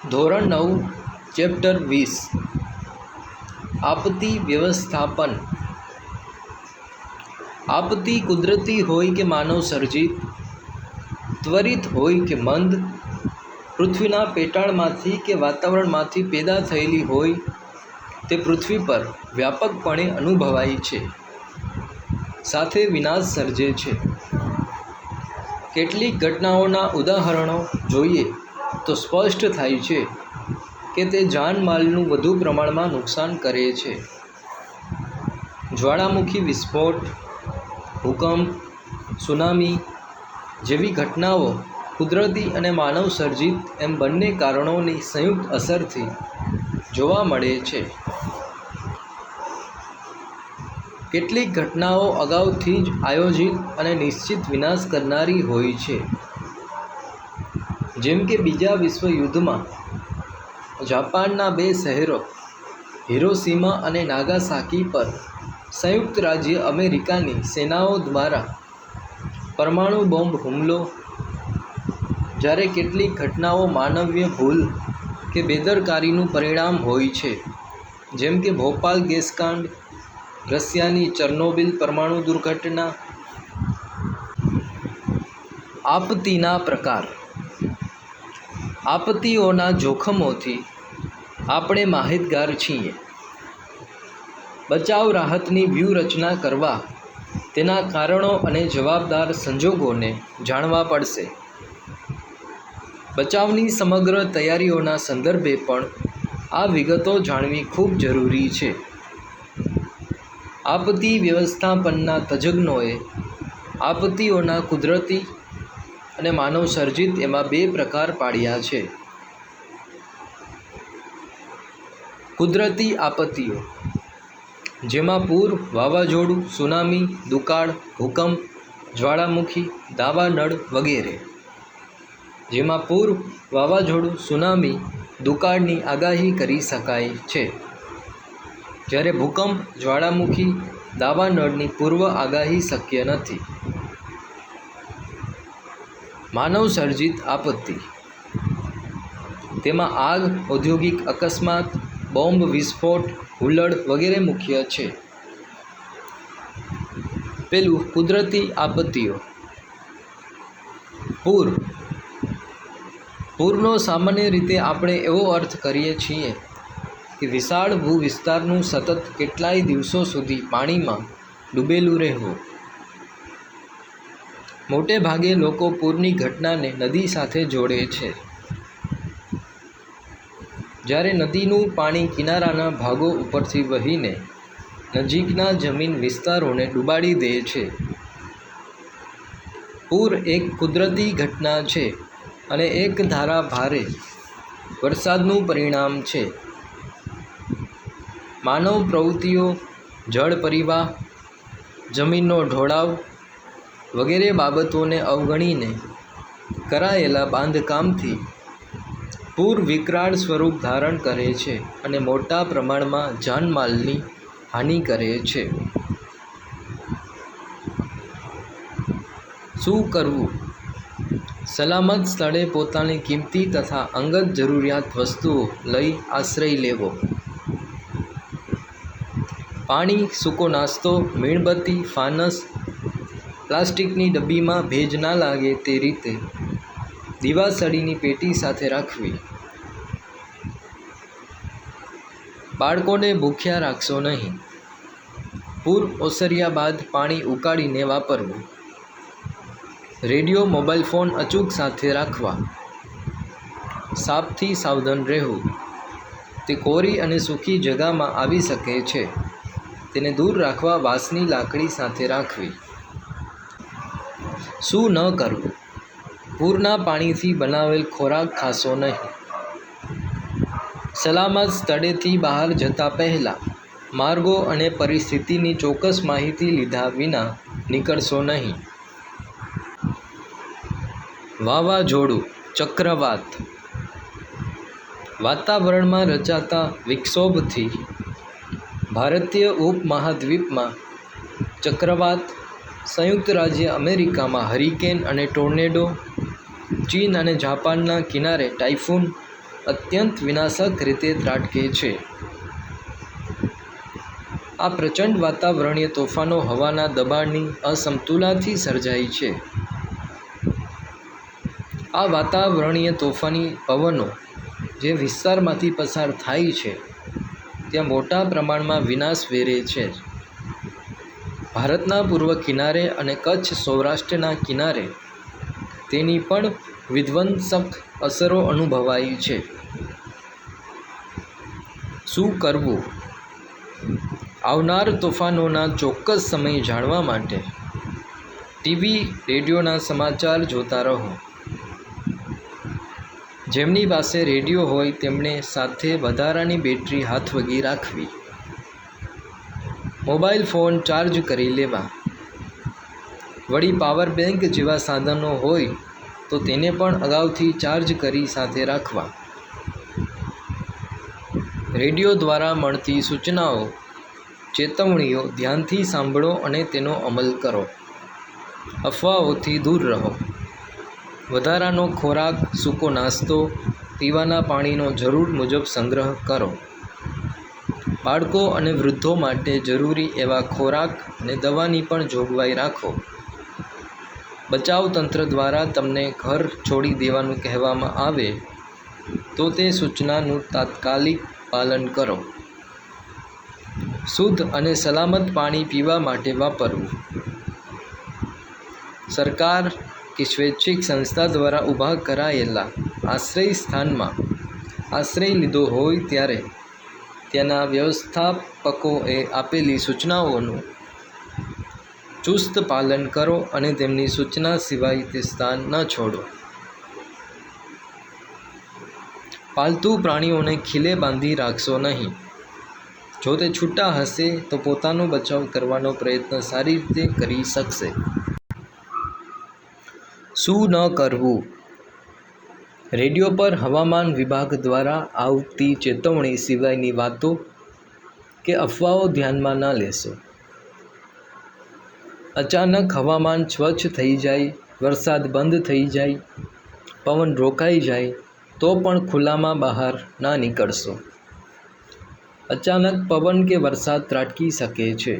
ધોરણ 9 ચેપ્ટર 20 આપત્તિ વ્યવસ્થાપન। આપત્તિ કુદરતી હોય કે માનવ સર્જિત, ત્વરિત હોય કે મંદ, પૃથ્વીના પેટાળમાંથી કે વાતાવરણમાંથી પેદા થયેલી હોય, તે પૃથ્વી પર વ્યાપકપણે અનુભવાય છે, સાથે વિનાશ સર્જે છે। કેટલીક ઘટનાઓના ઉદાહરણો જોઈએ તો સ્પષ્ટ થાય છે કે તે જાનમાલનું વધુ પ્રમાણમાં નુકસાન કરે છે। જ્વાળામુખી વિસ્ફોટ, ભૂકંપ, સુનામી જેવી ઘટનાઓ કુદરતી અને માનવ સર્જિત એમ બંને કારણોની સંયુક્ત અસરથી જોવા મળે છે। કેટલીક ઘટનાઓ અગાઉથી જ આયોજિત અને નિશ્ચિત વિનાશ કરનારી હોય છે, જેમ કે બીજા વિશ્વયુદ્ધમાં જાપાનના 2 શહેરો હિરોશીમા અને નાગાસાકી પર સંયુક્ત રાજ્ય અમેરિકાની સેનાઓ દ્વારા પરમાણુ બોમ્બ હુમલો। જ્યારે કેટલીક ઘટનાઓ માનવીય ભૂલ કે બેદરકારીનું પરિણામ હોય છે, જેમ કે ભોપાલ ગેસકાંડ, રશિયાની ચર્નોબિલ પરમાણુ દુર્ઘટના। આપત્તિના પ્રકાર। આપત્તિઓના જોખમોથી આપણે માહિતગાર છીએ। બચાવ રાહતની વ્યૂહરચના કરવા તેના કારણો અને જવાબદાર સંજોગોને જાણવા પડશે। બચાવની સમગ્ર તૈયારીઓના સંદર્ભે પણ આ વિગતો જાણવી ખૂબ જરૂરી છે। આપત્તિ વ્યવસ્થાપનના તજજ્ઞોએ આપત્તિઓના કુદરતી અને માનવ સર્જિત એમાં 2 પ્રકાર પાડ્યા છે। કુદરતી આપત્તિઓ, જેમાં પૂર, વાવાઝોડું, સુનામી, દુકાળ, ભૂકંપ, જ્વાળામુખી, દાવાનળ વગેરે। જેમાં પૂર, વાવાઝોડું, સુનામી, દુકાળની આગાહી કરી શકાય છે, જ્યારે ભૂકંપ, જ્વાળામુખી, દાવાનળની પૂર્વ આગાહી શક્ય નથી। માનવ સર્જિત આપત્તિ, તેમાં આગ, ઔદ્યોગિક અકસ્માત, બોમ્બ વિસ્ફોટ, હુલ્લડ વગેરે મુખ્ય છે। પેલું કુદરતી આપત્તિઓ। પૂર। પૂરનો સામાન્ય રીતે આપણે એવો અર્થ કરીએ છીએ કે વિશાળ ભૂવિસ્તારનું સતત કેટલાય દિવસો સુધી પાણીમાં ડૂબેલું રહેવું। મોટે ભાગે લોકો પૂરની ઘટનાને નદી સાથે જોડે છે, જ્યારે નદીનું પાણી કિનારાના ભાગો ઉપરથી વહીને નજીકના જમીન વિસ્તારોને ડૂબાડી દે છે। પૂર એક કુદરતી ઘટના છે અને એકધારા ભારે વરસાદનું પરિણામ છે। માનવ પ્રવૃત્તિઓ, જળ પરિવાહ, જમીનનો ઢોળાવ વગેરે બાબતોને અવગણીને કરાયેલા બાંધકામથી પૂર વિકરાળ સ્વરૂપ ધારણ કરે છે અને મોટા પ્રમાણમાં જાનમાલની હાનિ કરે છે। શું કરવું? સલામત સ્થળે પોતાની કિંમતી તથા અંગત જરૂરિયાત વસ્તુઓ લઈ આશ્રય લેવો। પાણી, સૂકો નાસ્તો, મીણબત્તી, ફાનસ, પ્લાસ્ટિકની ડબ્બીમાં ભેજ ના લાગે તે રીતે દીવાસળીની પેટી સાથે રાખવી। બાળકોને ભૂખ્યા રાખશો નહીં। પૂર ઓસર્યા બાદ પાણી ઉકાળીને વાપરવું। રેડિયો, મોબાઈલ ફોન અચૂક સાથે રાખવા। સાપથી સાવધાન રહેવું। તે કોરી અને સૂકી જગ્યામાં આવી શકે છે, તેને દૂર રાખવા વાંસની લાકડી સાથે રાખવી। શું ન કરવું? પૂરના પાણીથી બનાવેલ ખોરાક ખાશો નહીં। સલામત સ્થળેથી બહાર જતા પહેલાં માર્ગો અને પરિસ્થિતિની ચોક્કસ માહિતી લીધા વિના નીકળશો નહીં। વાવાઝોડું, ચક્રવાત। વાતાવરણમાં રચાતા વિક્ષોભથી ભારતીય ઉપમહાદ્વીપમાં ચક્રવાત, સંયુક્ત રાજ્ય અમેરિકામાં હરિકેન અને ટોર્નેડો, ચીન અને જાપાનના કિનારે ટાઇફૂન, અત્યંત વિનાશક રીતે ત્રાટકે છે. આ પ્રચંડ વાતાવરણીય તોફાનો હવાના દબાણની અસમતુલાથી સર્જાય છે. આ વાતાવરણીય તોફાની પવનો જે વિસ્તારમાંથી પસાર થાય છે ત્યાં મોટા પ્રમાણમાં વિનાશ વેરે છે. ભારતના પૂર્વ કિનારે અને કચ્છ સૌરાષ્ટ્રના કિનારે તેની પણ વિધ્વંસક અસરો અનુભવાઈ છે. શું કરવું? આવનાર તોફાનોના ચોક્કસ સમય જાણવા માટે ટીવી, રેડિયોના સમાચાર જોતા રહો. જેમની પાસે રેડિયો હોય તેમણે સાથે વધારાની બેટરી હાથવગી રાખવી. મોબાઈલ ફોન ચાર્જ કરી લેવા. વળી પાવર બેંક જેવા સાધનો હોય તો તેને પણ અગાઉથી ચાર્જ કરી સાથે રાખવા. રેડિયો દ્વારા મળતી સૂચનાઓ, ચેતવણીઓ ધ્યાનથી સાંભળો અને તેનો અમલ કરો. અફવાઓથી દૂર રહો. વધારાનો ખોરાક, સૂકો નાસ્તો, પીવાના પાણીનો જરૂર મુજબ સંગ્રહ કરો. બાળકો અને વૃદ્ધો માટે જરૂરી એવા ખોરાક અને દવાની પણ જોગવાઈ રાખો. બચાવ તંત્ર દ્વારા તમને ઘર છોડી દેવાનું કહેવામાં આવે તો તે સૂચનાનું તાત્કાલિક પાલન કરો. શુદ્ધ અને સલામત પાણી પીવા માટે વાપરવું. સરકાર કે સ્વૈચ્છિક સંસ્થા દ્વારા ઊભા કરાયેલા આશ્રય સ્થાનમાં આશ્રય લીધો હોય ત્યારે ત્યાંના વ્યવસ્થાપકોએ આપેલી સૂચનાઓનું ચુસ્ત પાલન કરો અને તેમની સૂચના સિવાય તે સ્થાન ન છોડો. પાલતુ પ્રાણીઓને ખીલે બાંધી રાખશો નહીં. જો તે છૂટા હશે તો પોતાનો બચાવ કરવાનો પ્રયત્ન સારી રીતે કરી શકશે. શું ન કરવું? રેડિયો પર હવામાન વિભાગ દ્વારા આવતી ચેતવણી સિવાયની વાતો કે અફવાઓ ધ્યાનમાં ન લેશો. અચાનક હવામાન સ્વચ્છ થઈ જાય, વરસાદ બંધ થઈ જાય, પવન રોકાઈ જાય તો પણ ખુલ્લામાં બહાર ના નીકળશો. અચાનક પવન કે વરસાદ ત્રાટકી શકે છે.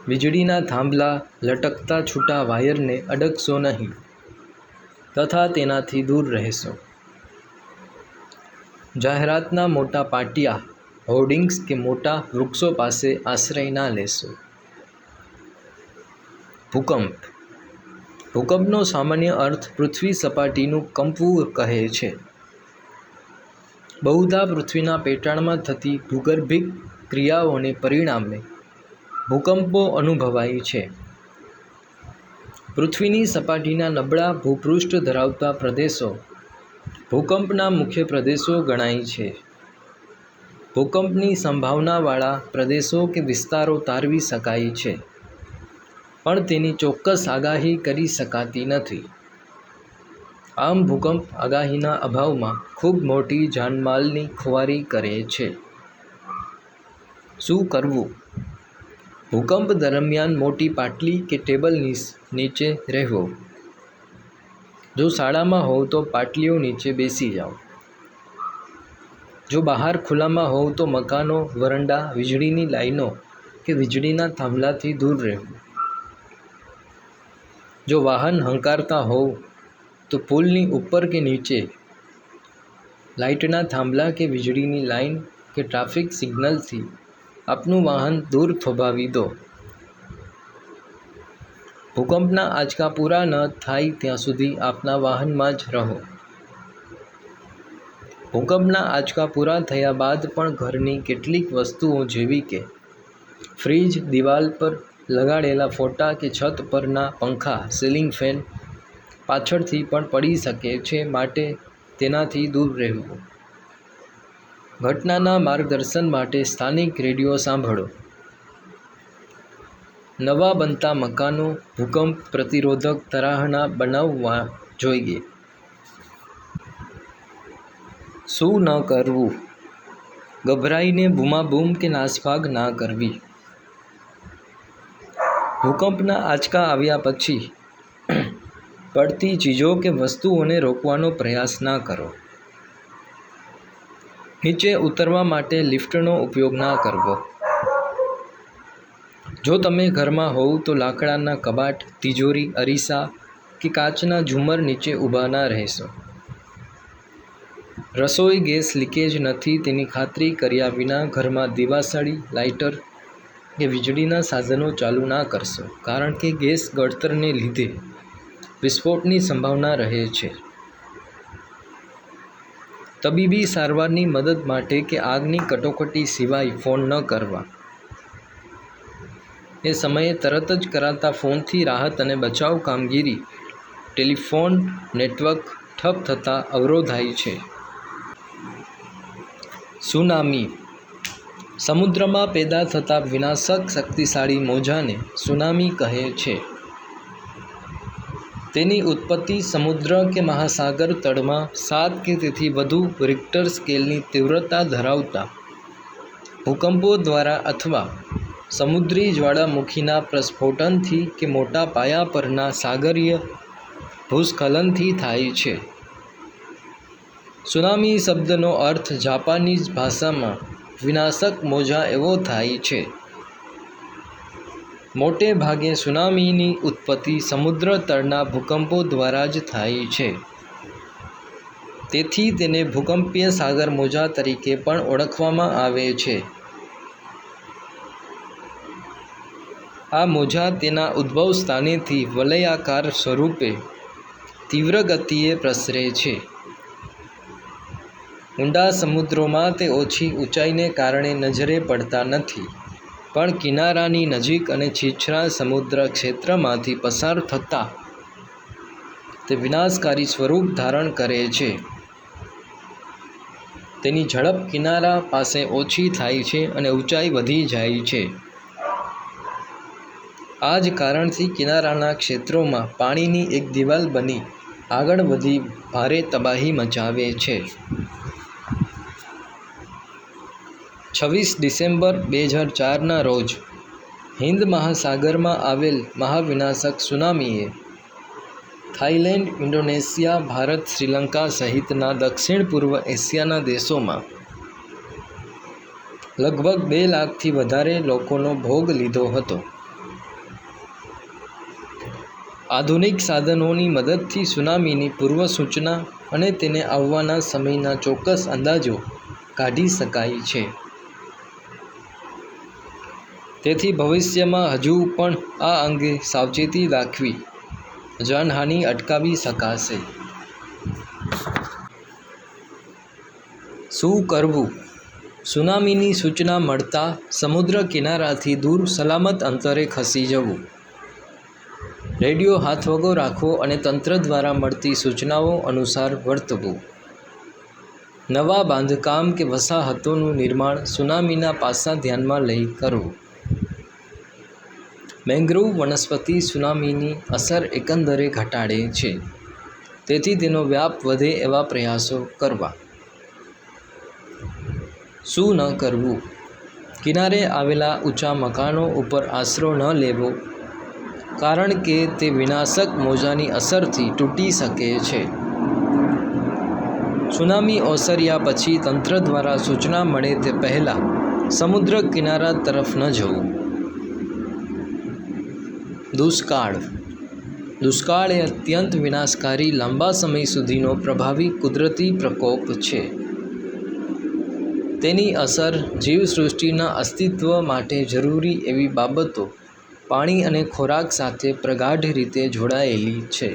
વીજળીના થાંભલા, લટકતા છૂટા વાયરને અડકશો નહીં તથા તેનાથી દૂર રહેશો. જાહેરાતના મોટા પાટિયા, હોર્ડિંગ્સ કે મોટા વૃક્ષો પાસે આશ્રય ના લેશો. ભૂકંપ. ભૂકંપનો સામાન્ય અર્થ પૃથ્વી સપાટીનું કંપવું કહે છે. બહુધા પૃથ્વીના પેટાળમાં થતી ભૂગર્ભિક ક્રિયાઓને પરિણામે ભૂકંપો અનુભવાય છે. પૃથ્વીની સપાટીના નબળા ભૂપૃષ્ઠ ધરાવતા પ્રદેશો ભૂકંપના મુખ્ય પ્રદેશો ગણાય છે. ભૂકંપની સંભાવનાવાળા પ્રદેશો કે વિસ્તારો તારવી શકાય છે, પણ તેની ચોક્કસ આગાહી કરી શકાતી નથી. આમ ભૂકંપ આગાહીના અભાવમાં ખૂબ મોટી જાનમાલની ખુવારી કરે છે. શું કરવું? ભૂકંપ દરમિયાન મોટી પાટલી કે ટેબલ નીચે રહેવો. જો શાળામાં હોવ તો પાટલીઓ નીચે બેસી જાઓ. જો બહાર ખુલ્લામાં હોવ તો મકાનો, વરંડા, વીજળીની લાઈનો કે વીજળીના થાંભલાથી દૂર રહેવું. જો વાહન હંકારતા હોવ તો પુલની ઉપર કે નીચે, લાઇટના થાંભલા કે વીજળીની લાઇન કે ટ્રાફિક સિગ્નલથી આપનું વાહન દૂર થોભાવી દો. ભૂકંપના આંચકા પૂરા ન થાય ત્યાં સુધી આપના વાહનમાં જ રહો. ભૂકંપના આંચકા પૂરા થયા બાદ પણ ઘરની કેટલીક વસ્તુઓ જેવી કે ફ્રીજ, દિવાલ પર લગાડેલા ફોટા કે છત પરના પંખા, સીલિંગ ફેન પાછળથી પણ પડી શકે છે, માટે તેનાથી દૂર રહેવું. ઘટનાના માર્ગદર્શન માટે સ્થાનિક રેડિયો સાંભળો. નવા બનતા મકાનો ભૂકંપ પ્રતિરોધક તરાહના બનાવવા જોઈએ. શું ન કરવું? ગભરાઈને બૂમાબૂમ કે નાસભાગ ના કરવી. ભૂકંપના આંચકા આવ્યા પછી પડતી ચીજો કે વસ્તુઓને રોકવાનો પ્રયાસ ના કરો. નીચે ઉતરવા માટે લિફ્ટનો ઉપયોગ ના કરવો. જો તમે ઘરમાં હોવ તો લાકડાના કબાટ, તિજોરી, અરીસા કે કાચના ઝુમ્મર નીચે ઊભા ના રહેશો. રસોઈ ગેસ લીકેજ નથી તેની ખાતરી કર્યા વિના ઘરમાં દિવાસળી, લાઇટર કે વીજળીના સાધનો ચાલુ ના કરશો, કારણ કે ગેસ ગળતરને લીધે વિસ્ફોટની સંભાવના રહે છે. તબીબી સારવારની મદદ માટે કે આગની કટોકટી સિવાય ફોન ન કરવા. એ સમયે તરત જ કરાતા ફોનથી રાહત અને બચાવ કામગીરી ટેલિફોન નેટવર્ક ઠપ થતાં અવરોધાય છે. સુનામી. સમુદ્રમાં પેદા થતા વિનાશક શક્તિશાળી મોજાને સુનામી કહે છે. તેની ઉત્પત્તિ સમુદ્ર કે મહાસાગર તળમાં 7 કે તેથી વધુ રિક્ટર સ્કેલની તીવ્રતા ધરાવતા ભૂકંપો દ્વારા અથવા સમુદ્રી જ્વાળામુખીના પ્રસ્ફોટનથી કે મોટા પાયા પરના સાગરીય ભૂસ્ખલનથી થાય છે. સુનામી શબ્દનો અર્થ જાપાનીઝ ભાષામાં વિનાશક મોજા એવો થાય છે. મોટે ભાગે સુનામીની ઉત્પત્તિ સમુદ્ર તળના ભૂકંપો દ્વારા જ થાય છે. તેથી તેને ભૂકંપીય સાગર મોજા તરીકે પણ ઓળખવામાં આવે છે. આ મોજા તેના ઉદ્ભવ સ્થાનેથી વલયાકાર સ્વરૂપે તીવ્ર ગતિએ પ્રસરે છે. ઊંડા સમુદ્રોમાં તે ઓછી ઊંચાઈને કારણે નજરે પડતા નથી, પણ કિનારાની નજીક અને છીછરા સમુદ્ર ક્ષેત્રમાંથી પસાર થતાં તે વિનાશકારી સ્વરૂપ ધારણ કરે છે. તેની ઝડપ કિનારા પાસે ઓછી થાય છે અને ઊંચાઈ વધી જાય છે. આ જ કારણથી કિનારાના ક્ષેત્રોમાં પાણીની એક દિવાલ બની આગળ વધી ભારે તબાહી મચાવે છે. 26 ડિસેમ્બર 2004ના રોજ હિન્દ મહાસાગરમાં આવેલ મહાવિનાશક સુનામીએ થાઈલેન્ડ, ઇન્ડોનેશિયા, ભારત, શ્રીલંકા સહિતના દક્ષિણ પૂર્વ એશિયાના દેશોમાં લગભગ 2 લાખથી વધારે લોકોનો ભોગ લીધો હતો. આધુનિક સાધનોની મદદથી સુનામીની પૂર્વ સૂચના અને તેને આવવાના સમયના ચોક્કસ અંદાજો કાઢી શકાય છે. તેથી ભવિષ્યમાં હજુ પણ આ અંગે સાવચેતી દાખવી જાનહાનિ અટકાવી શકાશે. શું કરવું? સુનામીની સૂચના મળતા સમુદ્ર કિનારાથી દૂર સલામત અંતરે ખસી જવું. રેડિયો હાથવગો રાખવો અને તંત્ર દ્વારા મળતી સૂચનાઓ અનુસાર વર્તવું. નવા બાંધકામ કે વસાહતોનું નિર્માણ સુનામીના પાસા ધ્યાનમાં લઈ કરવું. મેંગ્રોવ વનસ્પતિ સુનામીની અસર એકંદરે ઘટાડે છે, તેથી તેનો વ્યાપ વધે એવા પ્રયાસો કરવા. શું ન કરવું? કિનારે આવેલા ઊંચા મકાનો ઉપર આશરો ન લેવો, કારણ કે તે વિનાશક મોજાની અસરથી તૂટી શકે છે. સુનામી ઓસર્યા પછી તંત્ર દ્વારા સૂચના મળે તે પહેલાં સમુદ્ર કિનારા તરફ ન જવું. દુષ્કાળ. દુષ્કાળ એ અત્યંત વિનાશકારી લાંબા સમય સુધીનો પ્રભાવી કુદરતી પ્રકોપ છે. તેની અસર જીવસૃષ્ટિના અસ્તિત્વ માટે જરૂરી એવી બાબતો પાણી અને ખોરાક સાથે પ્રગાઢ રીતે જોડાયેલી છે.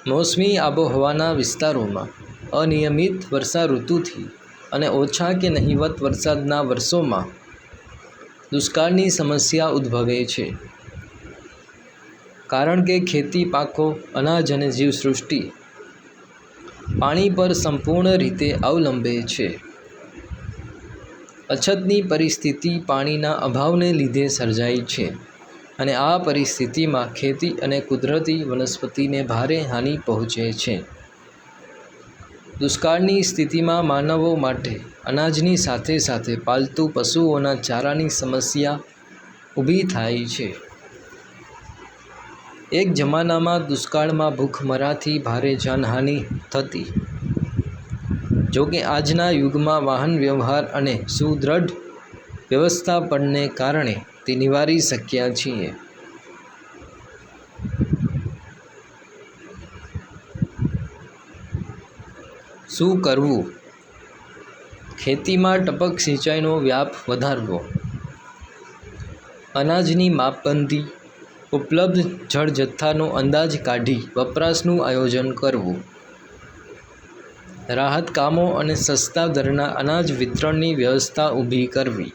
મોસમી આબોહવાના વિસ્તારોમાં અનિયમિત વર્ષા ઋતુથી અને ઓછા કે નહિવત વરસાદના વર્ષોમાં દુષ્કાળની સમસ્યા ઉદ્ભવે છે, કારણ કે ખેતી પાકો, અનાજ અને જીવસૃષ્ટિ પાણી પર સંપૂર્ણ રીતે અવલંબે છે. અછતની પરિસ્થિતિ પાણીના અભાવને લીધે સર્જાય છે, અને આ પરિસ્થિતિમાં ખેતી અને કુદરતી વનસ્પતિને ભારે હાનિ પહોંચે છે. દુષ્કાળની સ્થિતિમાં માનવો માટે અનાજની સાથે સાથે પાલતુ પશુઓના ચારાની સમસ્યા ઊભી થાય છે. એક જમાનામાં દુષ્કાળમાં ભૂખમરાથી ભારે જાનહાનિ થતી. જો કે આજના યુગમાં વાહન વ્યવહાર અને સુદૃઢ વ્યવસ્થાપનને કારણે તે નિવારી શક્યા છીએ. શું કરવું? ખેતીમાં ટપક સિંચાઈનો વ્યાપ વધારવો, અનાજની માપબંધી, ઉપલબ્ધ જળ જથ્થાનો અંદાજ કાઢી વપરાશનું આયોજન કરવું, રાહત કામો અને સસ્તા દરના અનાજ વિતરણની વ્યવસ્થા ઊભી કરવી,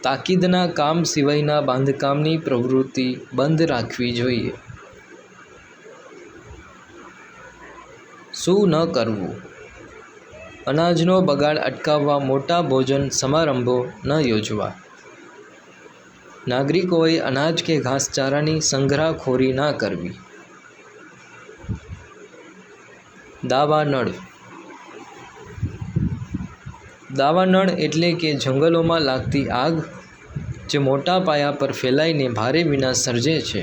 તાકીદના કામ સિવાયના બાંધકામની પ્રવૃત્તિ બંધ રાખવી જોઈએ. શું ન કરવું? અનાજનો બગાડ અટકાવવા મોટા ભોજન સમારંભો ન યોજવા, નાગરિકોએ અનાજ કે ઘાસચારાની સંગ્રહખોરી ના કરવી. દાવાનળ. દાવાનળ એટલે કે જંગલોમાં લાગતી આગ જે મોટા પાયા પર ફેલાઈને ભારે વિનાશ સર્જે છે.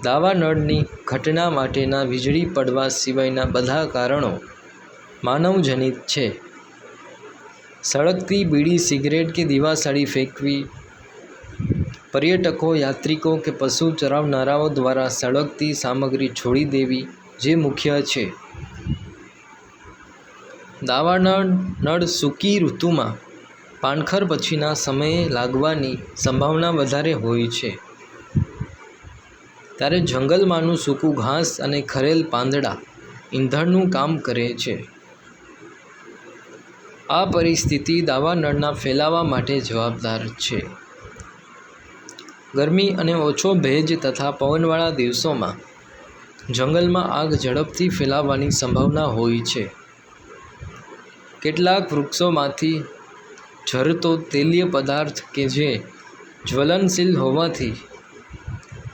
દાવાનળની ઘટના માટેના વીજળી પડવા સિવાયના બધા કારણો માનવજનિત છે. સળગતી બીડી, સિગરેટ કે દીવાસળી ફેંકવી, પર્યટકો, યાત્રિકો કે પશુ ચરાવનારાઓ દ્વારા સળગતી સામગ્રી છોડી દેવી જે મુખ્ય છે. દાવાનળ સૂકી ઋતુમાં પાનખર પછીના સમયે લાગવાની સંભાવના વધારે હોય છે. ત્યારે જંગલમાંનું સૂકું ઘાસ અને ખરેલ પાંદડા ઈંધણનું કામ કરે છે. આ પરિસ્થિતિ દાવાનળના ફેલાવા માટે જવાબદાર છે. ગરમી અને ઓછો ભેજ તથા પવનવાળા દિવસોમાં જંગલમાં આગ ઝડપથી ફેલાવાની સંભાવના હોય છે. કેટલાક વૃક્ષોમાંથી ઝરતો તેલીય પદાર્થ કે જે જ્વલનશીલ હોવાથી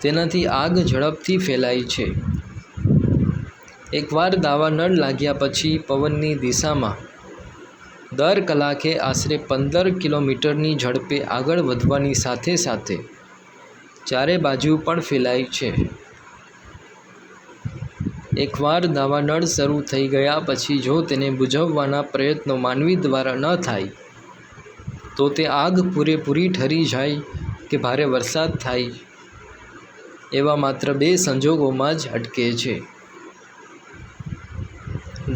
તેનાથી આગ ઝડપથી ફેલાય છે. એકવાર દાવાનળ લાગ્યા પછી પવનની દિશામાં દર કલાકે આશરે 15 કિલોમીટરની ઝડપે આગળ વધવાની સાથે સાથે ચારે બાજુ પણ ફેલાય છે. એકવાર દાવાનળ શરૂ થઈ ગયા પછી જો તેને બુઝાવવાના પ્રયત્નો માનવી દ્વારા ન થાય તો તે આગ પૂરેપૂરી ઠરી જાય કે ભારે વરસાદ થાય એવા માત્ર 2 સંજોગોમાં જ અટકે છે.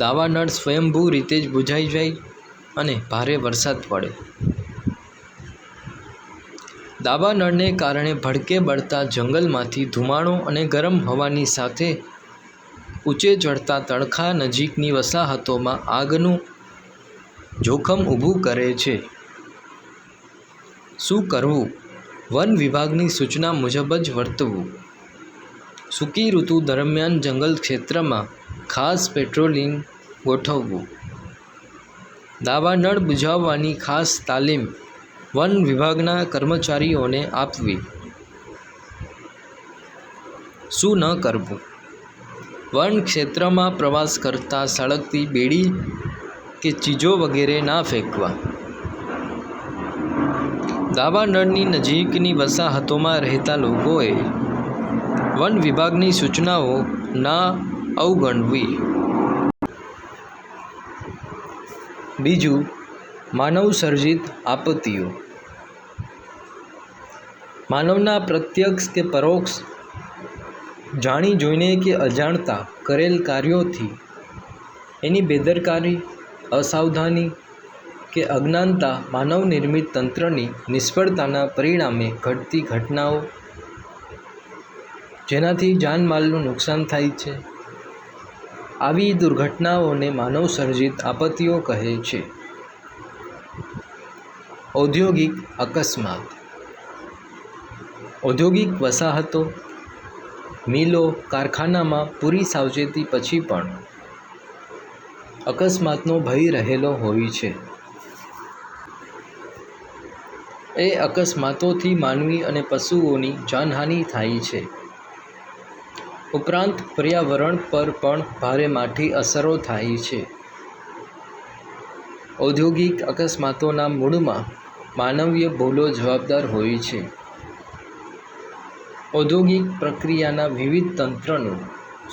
દાવાનળ સ્વયંભૂ રીતે જ બુઝાઈ જાય અને ભારે વરસાદ પડે. દાવાનળને કારણે ભડકે બળતા જંગલમાંથી ધુમાડો અને ગરમ હવાની સાથે ઊંચે ચડતા તણખા નજીકની વસાહતોમાં આગનું જોખમ ઊભું કરે છે. શું કરવું? વન વિભાગની સૂચના મુજબ જ વર્તવું. સૂકી ઋતુ દરમિયાન જંગલ ક્ષેત્રમાં ખાસ પેટ્રોલિંગ ગોઠવવું. દાવાનળ બુઝાવવાની ખાસ તાલીમ વન વિભાગના કર્મચારીઓને આપવી. શું ન કરવું? વન ક્ષેત્રમાં પ્રવાસ કરતા સળગતી બેડી કે ચીજો વગેરે ના ફેંકવા. દાવાનળની નજીકની વસાહતોમાં રહેતા લોકોએ વન વિભાગની સૂચનાઓ ના અવગણવી. બીજું, માનવસર્જિત આપત્તિઓ. માનવના પ્રત્યક્ષ કે પરોક્ષ જાણી જોઈને કે અજાણતા કરેલ કાર્યોથી એની બેદરકારી, અસાવધાની કે અજ્ઞાનતા માનવ નિર્મિત તંત્રની નિષ્ફળતાના પરિણામે ઘટતી ઘટનાઓ જેનાથી જાનમાલનું નુકસાન થાય છે. આવી દુર્ઘટનાઓને માનવસર્જિત આપત્તિઓ કહે છે. ઔદ્યોગિક અકસ્માત. ઔદ્યોગિક વસાહતો, મિલો, કારખાનામાં પૂરી સાવચેતી પછી પણ અકસ્માતનો ભય રહેલો હોય છે. એ અકસ્માતોથી માનવી અને પશુઓની જાનહાનિ થાય છે. ઉપરાંત પર્યાવરણ પર પણ ભારે માઠી અસરો થાય છે. ઔદ્યોગિક અકસ્માતોના મૂળમાં માનવીય ભૂલો જવાબદાર હોય છે. ઔદ્યોગિક પ્રક્રિયાના વિવિધ તંત્રનું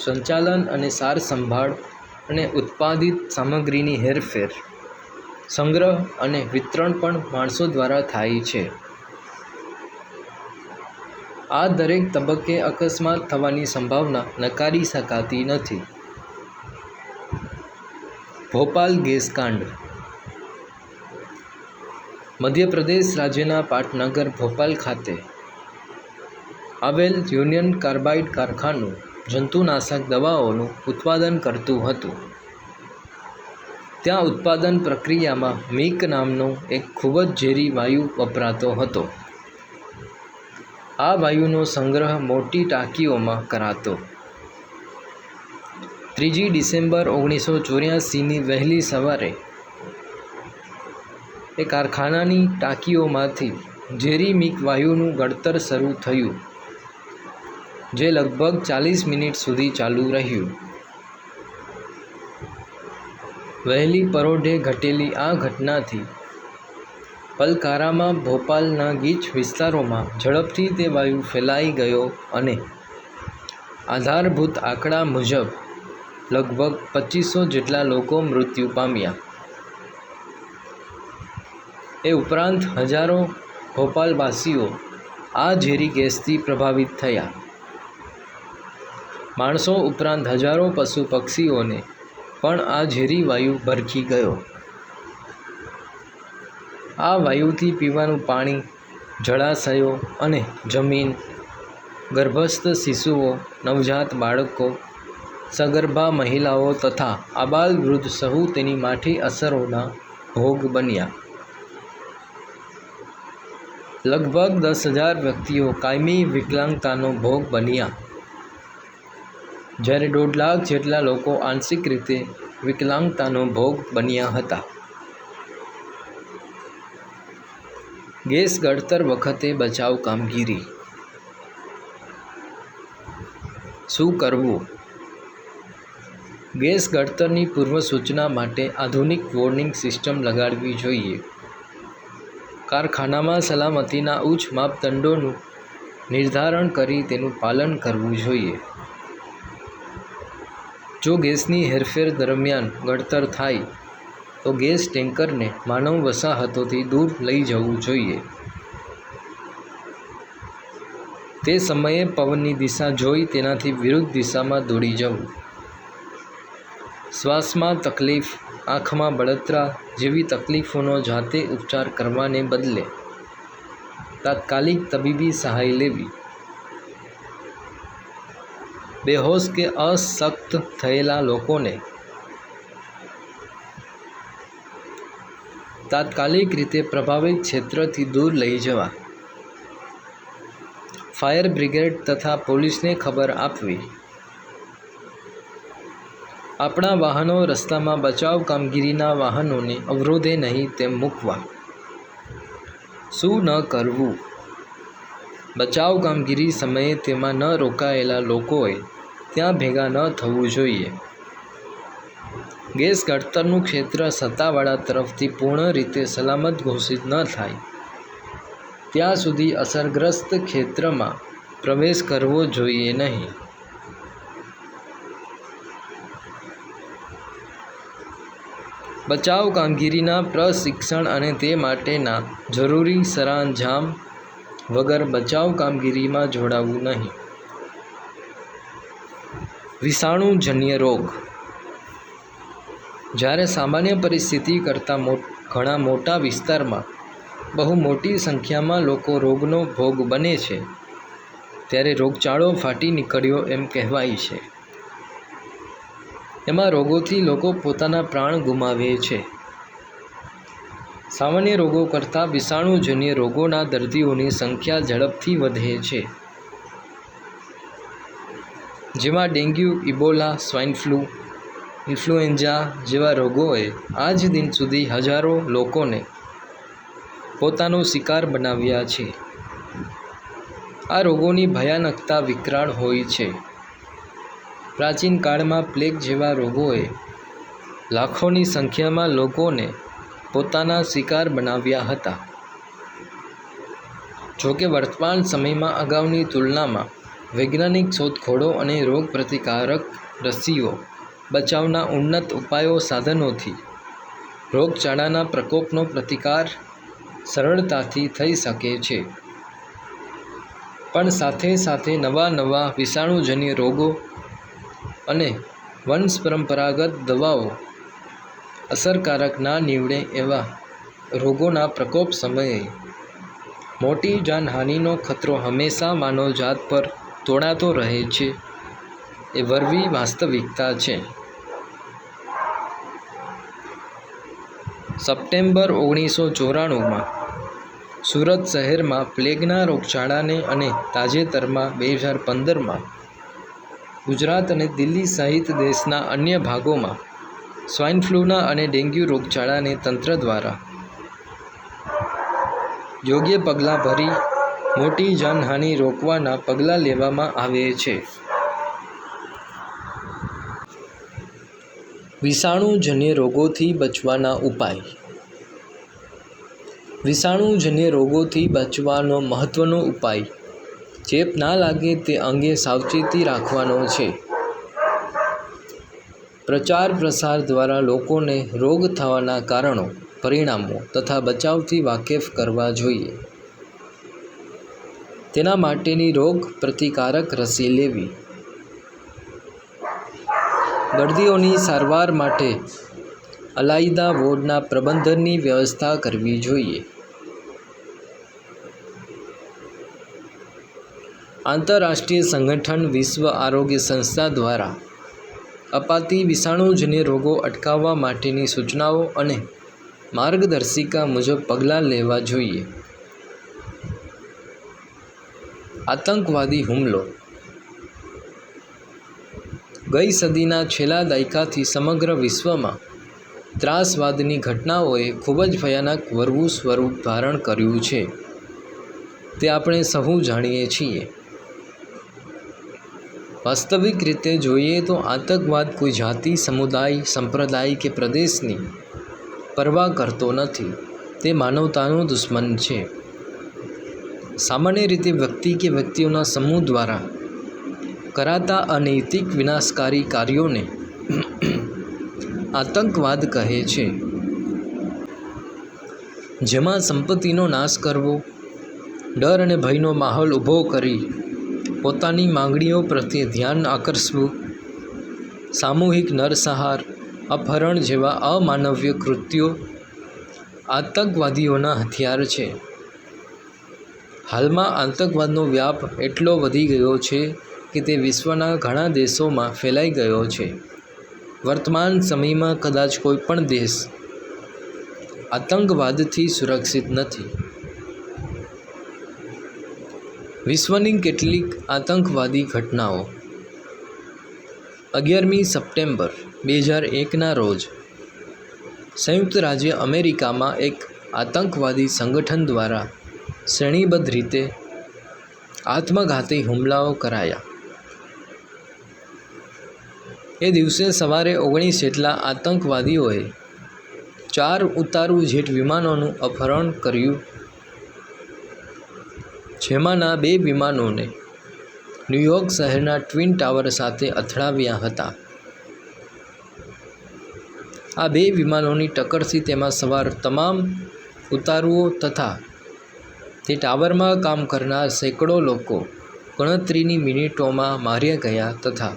સંચાલન અને સારસંભાળ અને ઉત્પાદિત સામગ્રીની હેરફેર, સંગ્રહ અને વિતરણ પણ માણસો દ્વારા થાય છે. આ દરેક તબક્કે અકસ્માત થવાની સંભાવના નકારી શકાતી નથી. ભોપાલ ગેસકાંડ. મધ્યપ્રદેશ રાજ્યના પાટનગર ભોપાલ ખાતે આવેલ યુનિયન કાર્બાઇડ કારખાનું જંતુનાશક દવાઓનું ઉત્પાદન કરતું હતું. ત્યાં ઉત્પાદન પ્રક્રિયામાં મિક નામનો એક ખૂબ જ ઝેરી વાયુ વપરાતો હતો. આ વાયુનો સંગ્રહ મોટી ટાંકીઓમાં કરાતો. 3 ડિસેમ્બર 1984ની વહેલી સવારે એ કારખાનાની ટાંકીઓમાંથી ઝેરી મિક વાયુનું ગળતર શરૂ થયું, જે લગભગ 40 મિનિટ સુધી ચાલુ રહ્યું. વહેલી પરોઢે ઘટેલી આ ઘટનાથી પલકારામાં ભોપાલના ગીચ વિસ્તારોમાં ઝડપથી તે વાયુ ફેલાઈ ગયો અને આધારભૂત આંકડા મુજબ લગભગ 2500 જેટલા લોકો મૃત્યુ પામ્યા. એ ઉપરાંત હજારો ભોપાલવાસીઓ આ ઝેરી ગેસથી પ્રભાવિત થયા. માણસો ઉપરાંત હજારો પશુ પક્ષીઓને પણ આ ઝેરી વાયુ ભરખી ગયો. આ વાયુથી પીવાનું પાણી, જળાશયો અને જમીન, ગર્ભસ્થ શિશુઓ, નવજાત બાળકો, સગર્ભા મહિલાઓ તથા આબાલવૃદ્ધ સહુ તેની માઠી અસરોના ભોગ બન્યા. લગભગ 10,000 વ્યક્તિઓ કાયમી વિકલાંગતાનો ભોગ બન્યા, જ્યારે 1.5 લાખ જેટલા લોકો આંશિક રીતે વિકલાંગતાનો ભોગ બન્યા હતા. ગેસ ગળતર વખતે બચાવ કામગીરી. શું કરવું? ગેસ ગળતરની પૂર્વ સૂચના માટે આધુનિક વોર્નિંગ સિસ્ટમ લગાડવી જોઈએ. કારખાનામાં સલામતીના ઉચ્ચ માપદંડોનું નિર્ધારણ કરી તેનું પાલન કરવું જોઈએ. જો ગેસની હેરફેર દરમિયાન ગળતર થાય તો ગેસ ટેન્કરને માનવ વસાહતોથી દૂર લઈ જવું જોઈએ. તે સમયે પવનની દિશા જોઈ તેનાથી વિરુદ્ધ દિશામાં દોડી જવું. શ્વાસમાં તકલીફ, આંખમાં બળતરા જેવી તકલીફોનો જાતે ઉપચાર કરવાને બદલે તાત્કાલિક તબીબી સહાય લેવી. બેહોશ કે અશક્ત થયેલા લોકોને તાત્કાલિક રીતે પ્રભાવિત ક્ષેત્રથી દૂર લઈ જવા. ફાયર બ્રિગેડ તથા પોલીસને ખબર આપવી. આપણા વાહનો રસ્તામાં બચાવ કામગીરીના વાહનોને અવરોધે નહીં તેમ મૂકવા. શું ન કરવું? બચાવ કામગીરી સમયે તેમાં ન રોકાયેલા લોકોએ ત્યાં ભેગા ન થવું જોઈએ. ગેસ ગળતરનું ક્ષેત્ર સત્તાવાળા તરફથી પૂર્ણ રીતે સલામત ઘોષિત ન થાય ત્યાં સુધી અસરગ્રસ્ત ક્ષેત્રમાં પ્રવેશ કરવો જોઈએ નહીં. બચાવ કામગીરીના પ્રશિક્ષણ અને તે માટેના જરૂરી સરંજામ વગર બચાવ કામગીરીમાં જોડાવું નહીં. વિષાણુજન્ય રોગ. જ્યારે સામાન્ય પરિસ્થિતિ કરતાં ઘણા મોટા વિસ્તારમાં બહુ મોટી સંખ્યામાં લોકો રોગનો ભોગ બને છે, ત્યારે રોગચાળો ફાટી નીકળ્યો એમ કહેવાય છે. એમાં રોગોથી લોકો પોતાના પ્રાણ ગુમાવે છે. સામાન્ય રોગો કરતાં વિષાણુજન્ય રોગોના દર્દીઓની સંખ્યા ઝડપથી વધે છે. જેમાં dengue, Ebola, swine flu, influenza જેવા રોગોએ આજ દિન સુધી હજારો લોકોને પોતાનો શિકાર બનાવ્યા છે. આ રોગોની ભયાનકતા વિકરાળ હોય છે. પ્રાચીન કાળમાં પ્લેગ જેવા રોગોએ લાખોની સંખ્યામાં લોકોને પોતાના શિકાર બનાવ્યા હતા. જોકે વર્તમાન સમયમાં અગાઉની તુલનામાં વૈજ્ઞાનિક શોધખોળો અને રોગ પ્રતિકારક રસીઓ બચાવના ઉન્નત ઉપાયો સાધનોથી રોગચાળાના પ્રકોપનો પ્રતિકાર સરળતાથી થઈ શકે છે. પણ સાથે સાથે નવા વિષાણુજન્ય રોગો અને વંશપરંપરાગત દવાઓ અસરકારક ના નીવડે એવા રોગોના પ્રકોપ સમયે મોટી જાનહાનિનો ખતરો હંમેશા માનવજાત પર તોળાતો રહે છે એ વરવી વાસ્તવિકતા છે. સપ્ટેમ્બર 1994માં સુરત શહેરમાં પ્લેગના રોગચાળાને અને તાજેતરમાં 2015માં ગુજરાત અને દિલ્હી સહિત દેશના અન્ય ભાગોમાં સ્વાઇન ફ્લૂના અને ડેન્ગ્યુ રોગચાળાને તંત્ર દ્વારા યોગ્ય પગલાં ભરી મોટી જાનહાનિ રોકવાના પગલાં લેવામાં આવે છે. વિષાણુજન્ય રોગોથી બચવાના ઉપાય. વિષાણુજન્ય રોગોથી બચવાનો મહત્વનો ઉપાય ચેપ ના લાગે તે અંગે સાવચેતી રાખવાનો છે. પ્રચાર પ્રસાર દ્વારા લોકોને રોગ થવાના કારણો, પરિણામો તથા બચાવથી વાકેફ કરવા જોઈએ. તેના માટેની રોગ પ્રતિકારક રસી લેવી. દર્દીઓની સારવાર માટે અલાયદા વોર્ડના પ્રબંધનની વ્યવસ્થા કરવી જોઈએ. આંતરરાષ્ટ્રીય સંગઠન વિશ્વ આરોગ્ય સંસ્થા દ્વારા અપાતી વિષાણુજન્ય રોગો અટકાવવા માટેની સૂચનાઓ અને માર્ગદર્શિકા મુજબ પગલાં લેવા જોઈએ. આતંકવાદી હુમલો. ગઈ સદીના છેલ્લા દાયકાથી સમગ્ર વિશ્વમાં ત્રાસવાદની ઘટનાઓએ ખૂબ જ ભયાનક વરવું સ્વરૂપ ધારણ કર્યું છે તે આપણે સહુ જાણીએ છીએ. વાસ્તવિક રીતે જોઈએ તો આતંકવાદ કોઈ જાતિ, સમુદાય, સંપ્રદાય કે પ્રદેશની પરવા કરતો નથી. તે માનવતાનો દુશ્મન છે. સામાન્ય રીતે વ્યક્તિ કે વ્યક્તિઓના સમૂહ દ્વારા કરાતા અનૈતિક વિનાશકારી કાર્યોને આતંકવાદ કહે છે. જેમાં સંપત્તિનો નાશ કરવો, ડર અને ભયનો માહોલ ઊભો કરી પોતાની માંગણીઓ પ્રત્યે ધ્યાન આકર્ષવું, સામૂહિક નરસંહાર, અપહરણ જેવા અમાનવીય કૃત્યો આતંકવાદીઓના હથિયાર છે. હાલમાં આતંકવાદનો વ્યાપ એટલો વધી ગયો છે કે તે વિશ્વના ઘણા દેશોમાં ફેલાઈ ગયો છે. વર્તમાન સમયમાં કદાચ કોઈ પણ દેશ આતંકવાદથી સુરક્ષિત નથી. વિશ્વની કેટલીક આતંકવાદી ઘટનાઓ. 11મી સપ્ટેમ્બર 2001ના રોજ સંયુક્ત રાજ્ય અમેરિકામાં એક આતંકવાદી સંગઠન દ્વારા શ્રેણીબદ્ધ રીતે આત્મઘાતી હુમલાઓ કરાયા. એ દિવસે સવારે 19 જેટલા આતંકવાદીઓએ 4 ઉતારુ જેટ વિમાનોનું અપહરણ કર્યું, જેમાંના 2 વિમાનોને ન્યૂયોર્ક શહેરના ટ્વિન ટાવર સાથે અથડાવ્યા હતા. આ 2 વિમાનોની ટક્કરથી તેમાં સવાર તમામ ઉતારુઓ તથા તે ટાવરમાં કામ કરનાર સેંકડો લોકો ગણતરીની મિનિટોમાં માર્યા ગયા તથા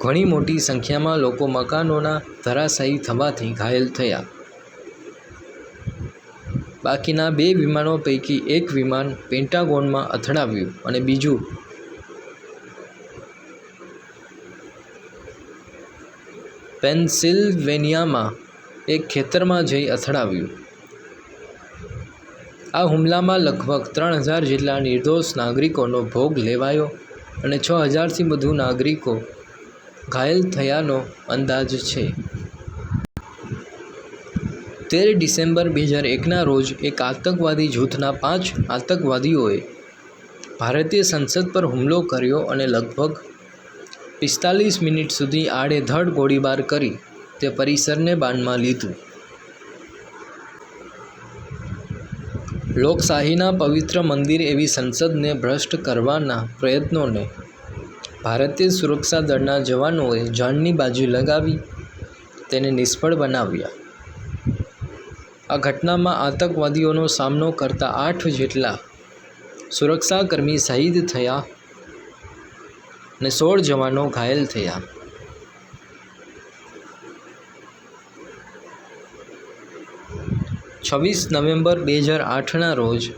ઘણી મોટી સંખ્યામાં લોકો મકાનોના ધરાશાયી થવાથી ઘાયલ થયા. બાકીના 2 વિમાનો પૈકી એક વિમાન પેન્ટાગોનમાં અથડાવ્યું અને બીજું પેન્સિલ્વેનિયામાં એક ખેતરમાં જઈ અથડાવ્યું. આ હુમલામાં લગભગ 3000 જેટલા નિર્દોષ નાગરિકોનો ભોગ લેવાયો અને 6000થી વધુ નાગરિકો ઘાયલ થયાનો અંદાજ છે. 13 ડિસેમ્બર 2001ના રોજ એક આતંકવાદી જૂથના 5 આતંકવાદીઓએ ભારતીય સંસદ પર હુમલો કર્યો અને લગભગ 45 મિનિટ સુધી આડેધડ ગોળીબાર કરી તે પરિસરને બાનમાં લીધું. લોકશાહીના પવિત્ર મંદિર એવી સંસદને ભ્રષ્ટ કરવાના પ્રયત્નોને ભારતીય સુરક્ષા દળના જવાનોએ જાનની બાજી લગાવી તેને નિષ્ફળ બનાવ્યા. આ ઘટનામાં આતંકવાદીઓનો સામનો કરતા 8 જેટલા સુરક્ષાકર્મી શહીદ થયા અને 16 જવાનો ઘાયલ થયા. નવેમ્બર 2008ના રોજ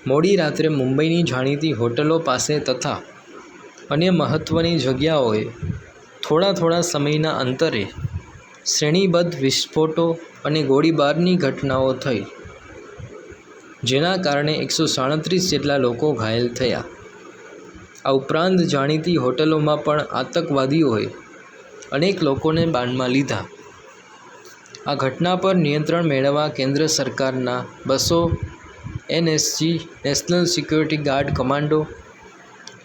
મોડી રાત્રે મુંબઈની જાણીતી હોટલો પાસે તથા અન્ય મહત્ત્વની જગ્યાઓએ થોડા સમયના અંતરે શ્રેણીબદ્ધ વિસ્ફોટો અને ગોળીબારની ઘટનાઓ થઈ, જેના કારણે 137 જેટલા લોકો ઘાયલ થયા. આ ઉપરાંત જાણીતી હોટલોમાં પણ આતંકવાદીઓએ અનેક લોકોને બાનમાં લીધા. આ ઘટના પર નિયંત્રણ મેળવવા કેન્દ્ર સરકારના 200 NSG national security guard commando,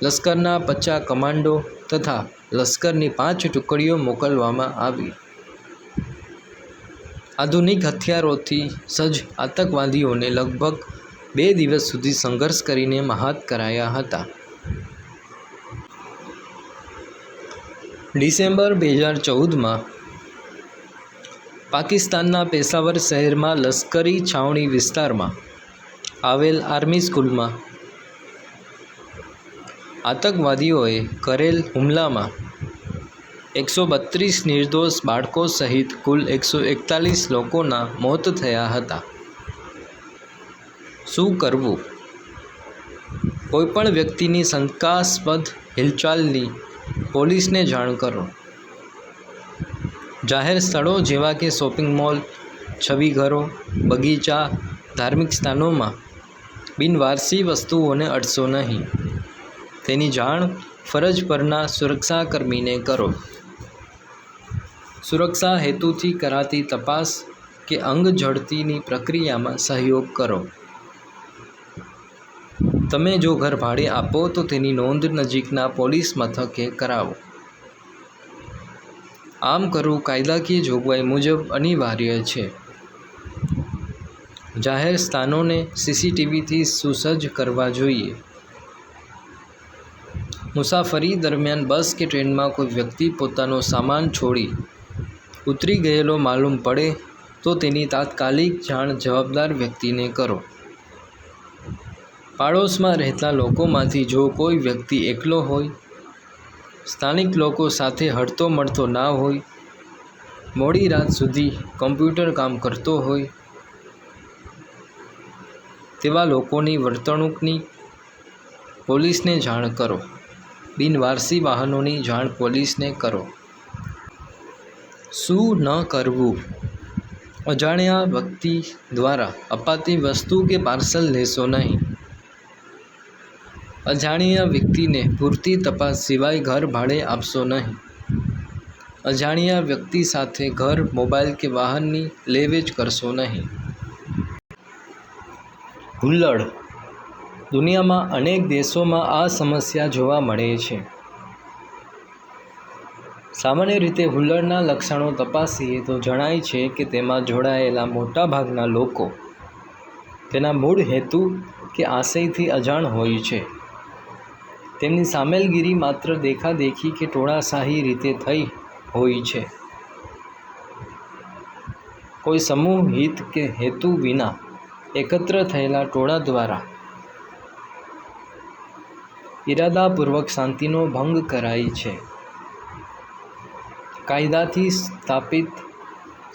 લશ્કરના 50 કમાન્ડો તથા લશ્કરની 5 ટુકડીઓ મોકલવામાં આવી. આધુનિક હથિયારોથી સજ્જ આતંકવાદીઓને લગભગ 2 દિવસ સુધી સંઘર્ષ કરીને મહાત કરાયા હતા. ડિસેમ્બર 2014માં પાકિસ્તાનના પેશાવર શહેરમાં લશ્કરી છાવણી વિસ્તારમાં આવેલ આર્મી સ્કૂલમાં આતંકવાદીઓએ કરેલ હુમલામાં 132 નિર્દોષ બાળકો સહિત કુલ 141 લોકોના મોત થયા હતા. શું કરવું? કોઈપણ વ્યક્તિની શંકાસ્પદ હિલચાલની પોલીસને જાણ કરો. જાહેર સ્થળો જેવા કે શોપિંગ મોલ, છબીઘરો, બગીચા, ધાર્મિક સ્થાનોમાં બિનવારસી વસ્તુઓને અડશો નહીં. તેની જાણ ફરજ પરના સુરક્ષાકર્મીને કરો. સુરક્ષા હેતુથી કરાતી તપાસ કે અંગ ઝડતીની પ્રક્રિયામાં સહયોગ કરો. તમે જો ઘર ભાડે આપો તો તેની નોંધ નજીકના પોલીસ મથકે કરાવો. આમ કરવું કાયદાકીય જોગવાઈ મુજબ અનિવાર્ય છે. જાહેર સ્થાનોને CCTVથી સુસજ્જ કરવા જોઈએ. મુસાફરી દરમિયાન બસ કે ટ્રેનમાં કોઈ વ્યક્તિ પોતાનો સામાન છોડી ઉતરી ગયેલો માલુમ પડે તો તેની તાત્કાલિક જાણ જવાબદાર વ્યક્તિને કરો. પાડોશમાં રહેતા લોકોમાંથી જો કોઈ વ્યક્તિ એકલો હોય, સ્થાનિક લોકો સાથે હળતો મળતો ના હોય, મોડી રાત સુધી કમ્પ્યુટર કામ કરતો હોય તેવા લોકોની વર્તણૂકની પોલીસને જાણ કરો. બિનવારસી વાહનોની જાણ પોલીસને કરો. શું ન કરવું? અજાણ્યા વ્યક્તિ દ્વારા અપાતી વસ્તુ કે પાર્સલ લેશો નહીં. અજાણ્યા વ્યક્તિને પૂરતી તપાસ સિવાય ઘર ભાડે આપશો નહીં. અજાણ્યા વ્યક્તિ સાથે ઘર, મોબાઈલ કે વાહનની લે-વેચ કરશો નહીં. હુલ્લડ. દુનિયામાં અનેક દેશોમાં આ સમસ્યા જોવા મળે છે. સામાન્ય રીતે હુલ્લડના લક્ષણો તપાસીએ તો જણાય છે કે તેમાં જોડાયેલા મોટાભાગના લોકો તેના મૂળ હેતુ કે આશયથી અજાણ હોય છે. તેમની સામેલગીરી માત્ર દેખાદેખી કે ટોળાશાહી રીતે થઈ હોય છે. કોઈ સમૂહ હિત કે હેતુ વિના એકત્ર થયેલા ટોળા દ્વારા ઇરાદાપૂર્વક શાંતિનો ભંગ કરાય છે. કાયદાથી સ્થાપિત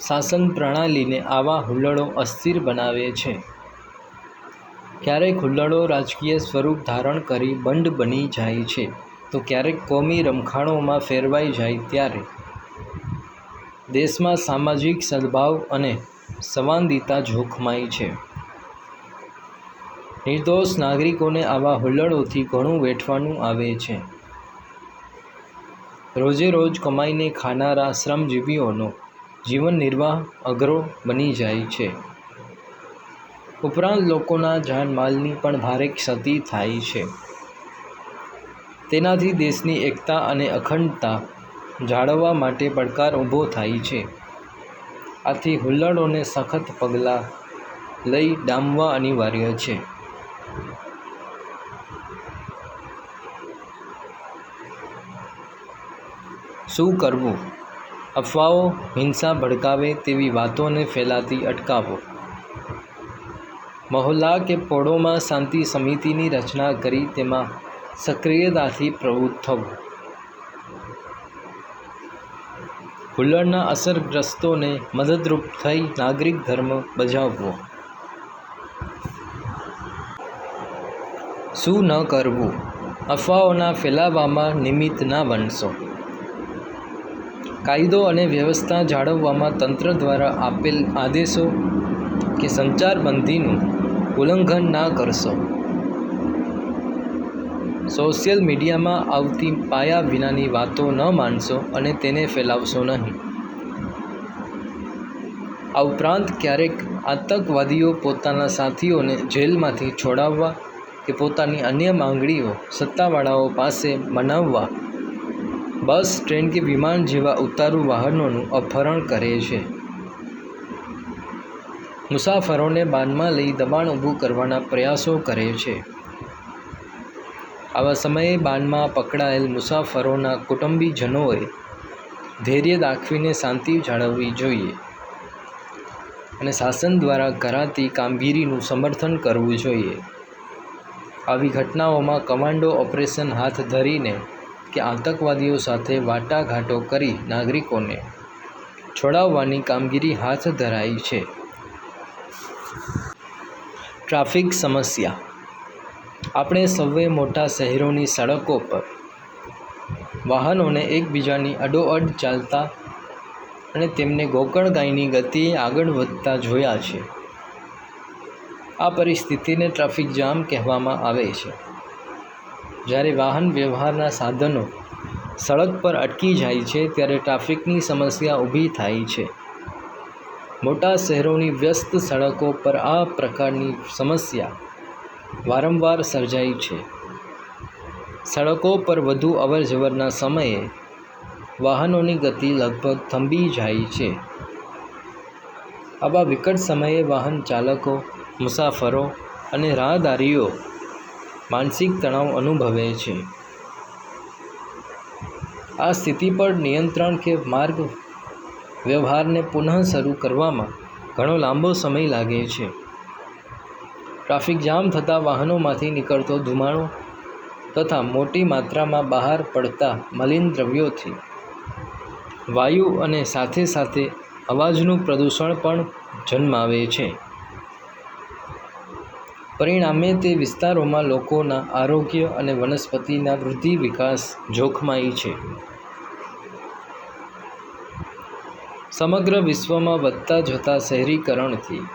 શાસન પ્રણાલીને આવા હુલ્લડો અસ્થિર બનાવે છે. ક્યારેક હુલ્લડો રાજકીય સ્વરૂપ ધારણ કરી બંડ બની જાય છે તો ક્યારેક કોમી રમખાણોમાં ફેરવાઈ જાય ત્યારે દેશમાં સામાજિક સદ્ભાવ અને સંવાદિતા જોખમાય છે. નિર્દોષ નાગરિકોને આવા હુલ્લડોથી ઘણું વેઠવાનું આવે છે. રોજે રોજ કમાઈને ખાનારા શ્રમજીવીઓનો જીવન નિર્વાહ અઘરો બની જાય છે. ઉપરાંત લોકોના જાનમાલની પણ ભારે ક્ષતિ થાય છે. તેનાથી દેશની એકતા અને અખંડતા જાળવવા માટે પડકાર ઊભો થાય છે. આથી હુલ્લડોને સખત પગલાં લઈ ડામવા અનિવાર્ય છે. શું કરવું? અફવાઓ હિંસા ભડકાવે તેવી વાતોને ફેલાતી અટકાવો. મહોલ્લા કે પોળોમાં શાંતિ સમિતિની રચના કરી તેમાં સક્રિયતાથી પ્રવૃત્ત થવું. હુલ્લડના અસરગ્રસ્તોને મદદરૂપ થઈ નાગરિક ધર્મ બજાવવો. શું ન કરવું? અફવાઓના ફેલાવામાં નિમિત્ત ના બનશો. કાયદો અને વ્યવસ્થા જાળવવામાં તંત્ર દ્વારા આપેલ આદેશો કે સંચારબંધીનું ઉલ્લંઘન ના કરશો. સોશિયલ મીડિયામાં આવતી પાયા વિનાની વાતો ન માનશો અને તેને ફેલાવશો નહીં. આ ઉપરાંત ક્યારેક આતંકવાદીઓ પોતાના સાથીઓને જેલમાંથી છોડાવવા કે પોતાની અન્ય માંગણીઓ સત્તાવાળાઓ પાસે મનાવવા બસ, ટ્રેન કે વિમાન જેવા ઉતારુ વાહનોનું અપહરણ કરે છે. મુસાફરોને બાનમાં લઈ દબાણ ઊભું કરવાના પ્રયાસો કરે છે. આવા સમયે બાનમાં પકડાયેલ મુસાફરોના કુટુંબીજનોએ ધૈર્ય દાખવીને શાંતિ જાળવવી જોઈએ અને શાસન દ્વારા કરાતી કામગીરીનું સમર્થન કરવું જોઈએ. આવી ઘટનાઓમાં કમાન્ડો ઓપરેશન હાથ ધરીને કે આતંકવાદીઓ સાથે વાટાઘાટો કરી નાગરિકોને છોડાવવાની કામગીરી હાથ ધરાઈ છે. ટ્રાફિક સમસ્યા. આપણે સૌએ મોટા શહેરોની સડકો પર વાહનોને એકબીજાની અડોઅડ ચાલતા અને તેમને ગોકળગાયની ગતિએ આગળ વધતા જોયા છે. આ પરિસ્થિતિને ટ્રાફિક જામ કહેવામાં આવે છે. જ્યારે વાહન વ્યવહારના સાધનો સડક પર અટકી જાય છે ત્યારે ટ્રાફિકની સમસ્યા ઊભી થાય છે. મોટા શહેરોની વ્યસ્ત સડકો પર આ પ્રકારની સમસ્યા વારંવાર સર્જાય છે. સડકો પર વધુ અવરજવરના સમયે વાહનોની ગતિ લગભગ થંભી જાય છે. આવા વિકટ સમયે વાહન ચાલકો, મુસાફરો અને રાહદારીઓ માનસિક તણાવ અનુભવે છે. આ સ્થિતિ પર નિયંત્રણ કે માર્ગ વ્યવહારને પુનઃ શરૂ કરવામાં ઘણો લાંબો સમય લાગે છે. ટ્રાફિક જામ થતાં વાહનોમાંથી નીકળતો ધુમાડો તથા મોટી માત્રામાં બહાર પડતા મલિન દ્રવ્યોથી વાયુ અને સાથે સાથે અવાજનું પ્રદૂષણ પણ જન્માવે છે. પરિણામે તે વિસ્તારોમાં લોકોના આરોગ્ય અને વનસ્પતિના વૃદ્ધિ વિકાસ જોખમાય છે. સમગ્ર વિશ્વમાં વધતા જતા શહેરીકરણથી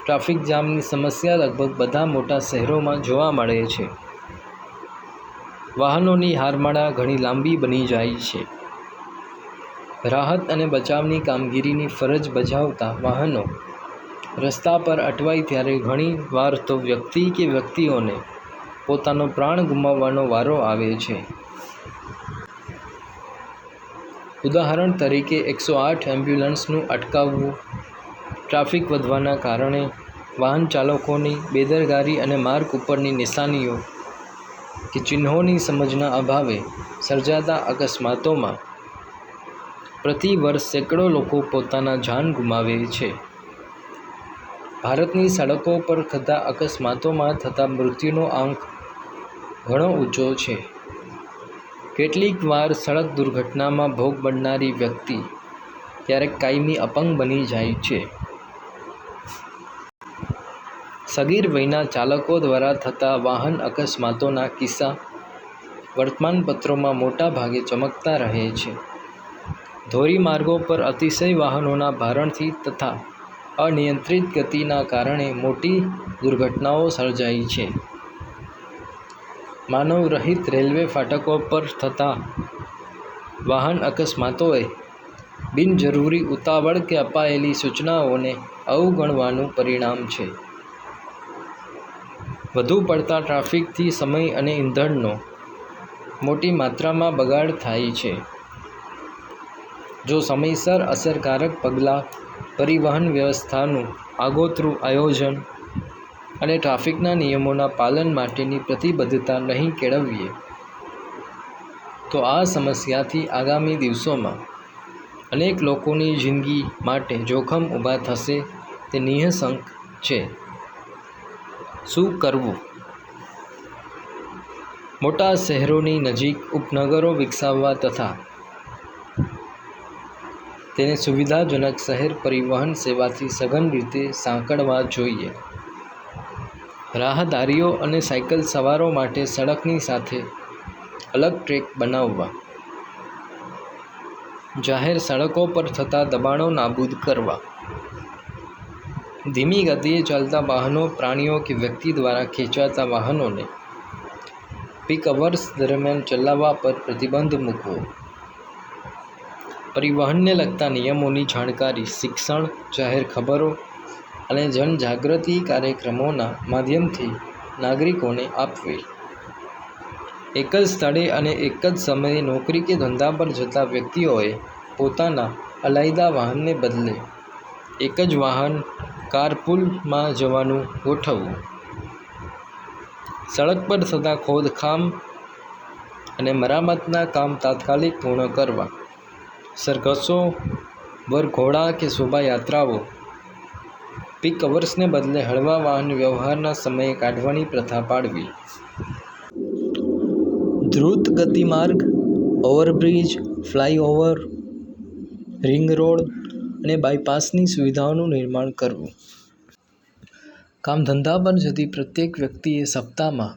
ટ્રાફિક જામની સમસ્યા લગભગ બધા મોટા શહેરોમાં જોવા મળે છે. વાહનોની હારમાળા ઘણી લાંબી બની જાય છે. રાહત અને બચાવની કામગીરીની ફરજ બજાવતા વાહનો રસ્તા પર અટવાય ત્યારે ઘણી વાર તો વ્યક્તિ કે વ્યક્તિઓને પોતાનો પ્રાણ ગુમાવવાનો વારો આવે છે. ઉદાહરણ તરીકે 108 એમ્બ્યુલન્સનું અટકાવવું, ટ્રાફિક વધવાના કારણે વાહન ચાલકોની બેદરકારી અને માર્ગ ઉપરની નિશાનીઓ કે ચિહ્નોની સમજના અભાવે સર્જાતા અકસ્માતોમાં પ્રતિ વર્ષ સેંકડો લોકો પોતાના જાન ગુમાવે છે. ભારતની સડકો પર થતા અકસ્માતોમાં થતા મૃત્યુનો આંક ઘણો ઊંચો છે. કેટલીક વાર સડક દુર્ઘટનામાં ભોગ બનનારી વ્યક્તિ ક્યારેક કાયમી અપંગ બની જાય છે. સગીર વયના ચાલકો દ્વારા થતા વાહન અકસ્માતોના કિસ્સા વર્તમાનપત્રોમાં મોટા ભાગે ચમકતા રહે છે. ધોરીમાર્ગો પર અતિશય વાહનોના ભારણથી તથા અનિયંત્રિત ગતિના કારણે મોટી દુર્ઘટનાઓ સર્જાય છે. માનવરહિત રેલવે ફાટકો પર થતા વાહન અકસ્માતોએ બિનજરૂરી ઉતાવળ કે અપાયેલી સૂચનાઓને અવગણવાનું પરિણામ છે. વધુ પડતા ટ્રાફિકથી સમય અને ઈંધણનો મોટી માત્રામાં બગાડ થાય છે. જો સમયસર અસરકારક પગલાં, પરિવહન વ્યવસ્થાનું આગોતરું આયોજન અને ટ્રાફિકના નિયમોના પાલન માટેની પ્રતિબદ્ધતા નહીં કેળવીએ તો આ સમસ્યાથી આગામી દિવસોમાં અનેક લોકોની જિંદગી માટે જોખમ ઊભા થશે તે નિઃશંક છે. શું કરવું? મોટા શહેરોની નજીક ઉપનગરો વિકસાવવા તથા તેને સુવિધાજનક શહેર પરિવહન સેવાથી સઘન રીતે સાંકળવા જોઈએ. રાહદારીઓ અને સાયકલ સવારો માટે સડકની સાથે અલગ ટ્રેક બનાવવા. જાહેર સડકો પર થતા દબાણો નાબૂદ કરવા. ધીમી ગતિએ ચાલતા વાહનો, પ્રાણીઓ કે વ્યક્તિ દ્વારા ખેંચાતા વાહનોને પીક અવર્સ દરમિયાન ચલાવવા પર પ્રતિબંધ મૂકવો. પરિવહનને લગતા નિયમોની જાણકારી શિક્ષણ, જાહેર ખબરો અને જનજાગૃતિ કાર્યક્રમોના માધ્યમથી નાગરિકોને આપવી. એક જ સ્થળે અને એક જ સમયે નોકરી કે ધંધા પર જતા વ્યક્તિઓએ પોતાના અલાયદા વાહનને બદલે એક જ વાહન કારપૂલમાં જવાનું ગોઠવવું. સડક પર થતા ખોદકામ અને મરામતના કામ તાત્કાલિક પૂર્ણ કરવા. સરઘસો, વરઘોડા કે શોભાયાત્રાઓ પીક અવર્સને બદલે હળવા વાહન વ્યવહારના સમયે કાઢવાની પ્રથા પાડવી. દ્રુત ગતિમાર્ગ, ઓવરબ્રિજ, ફ્લાયઓવર, રિંગ રોડ અને બાયપાસની સુવિધાઓનું નિર્માણ કરવું. કામ ધંધા પર જતી પ્રત્યેક વ્યક્તિએ સપ્તાહમાં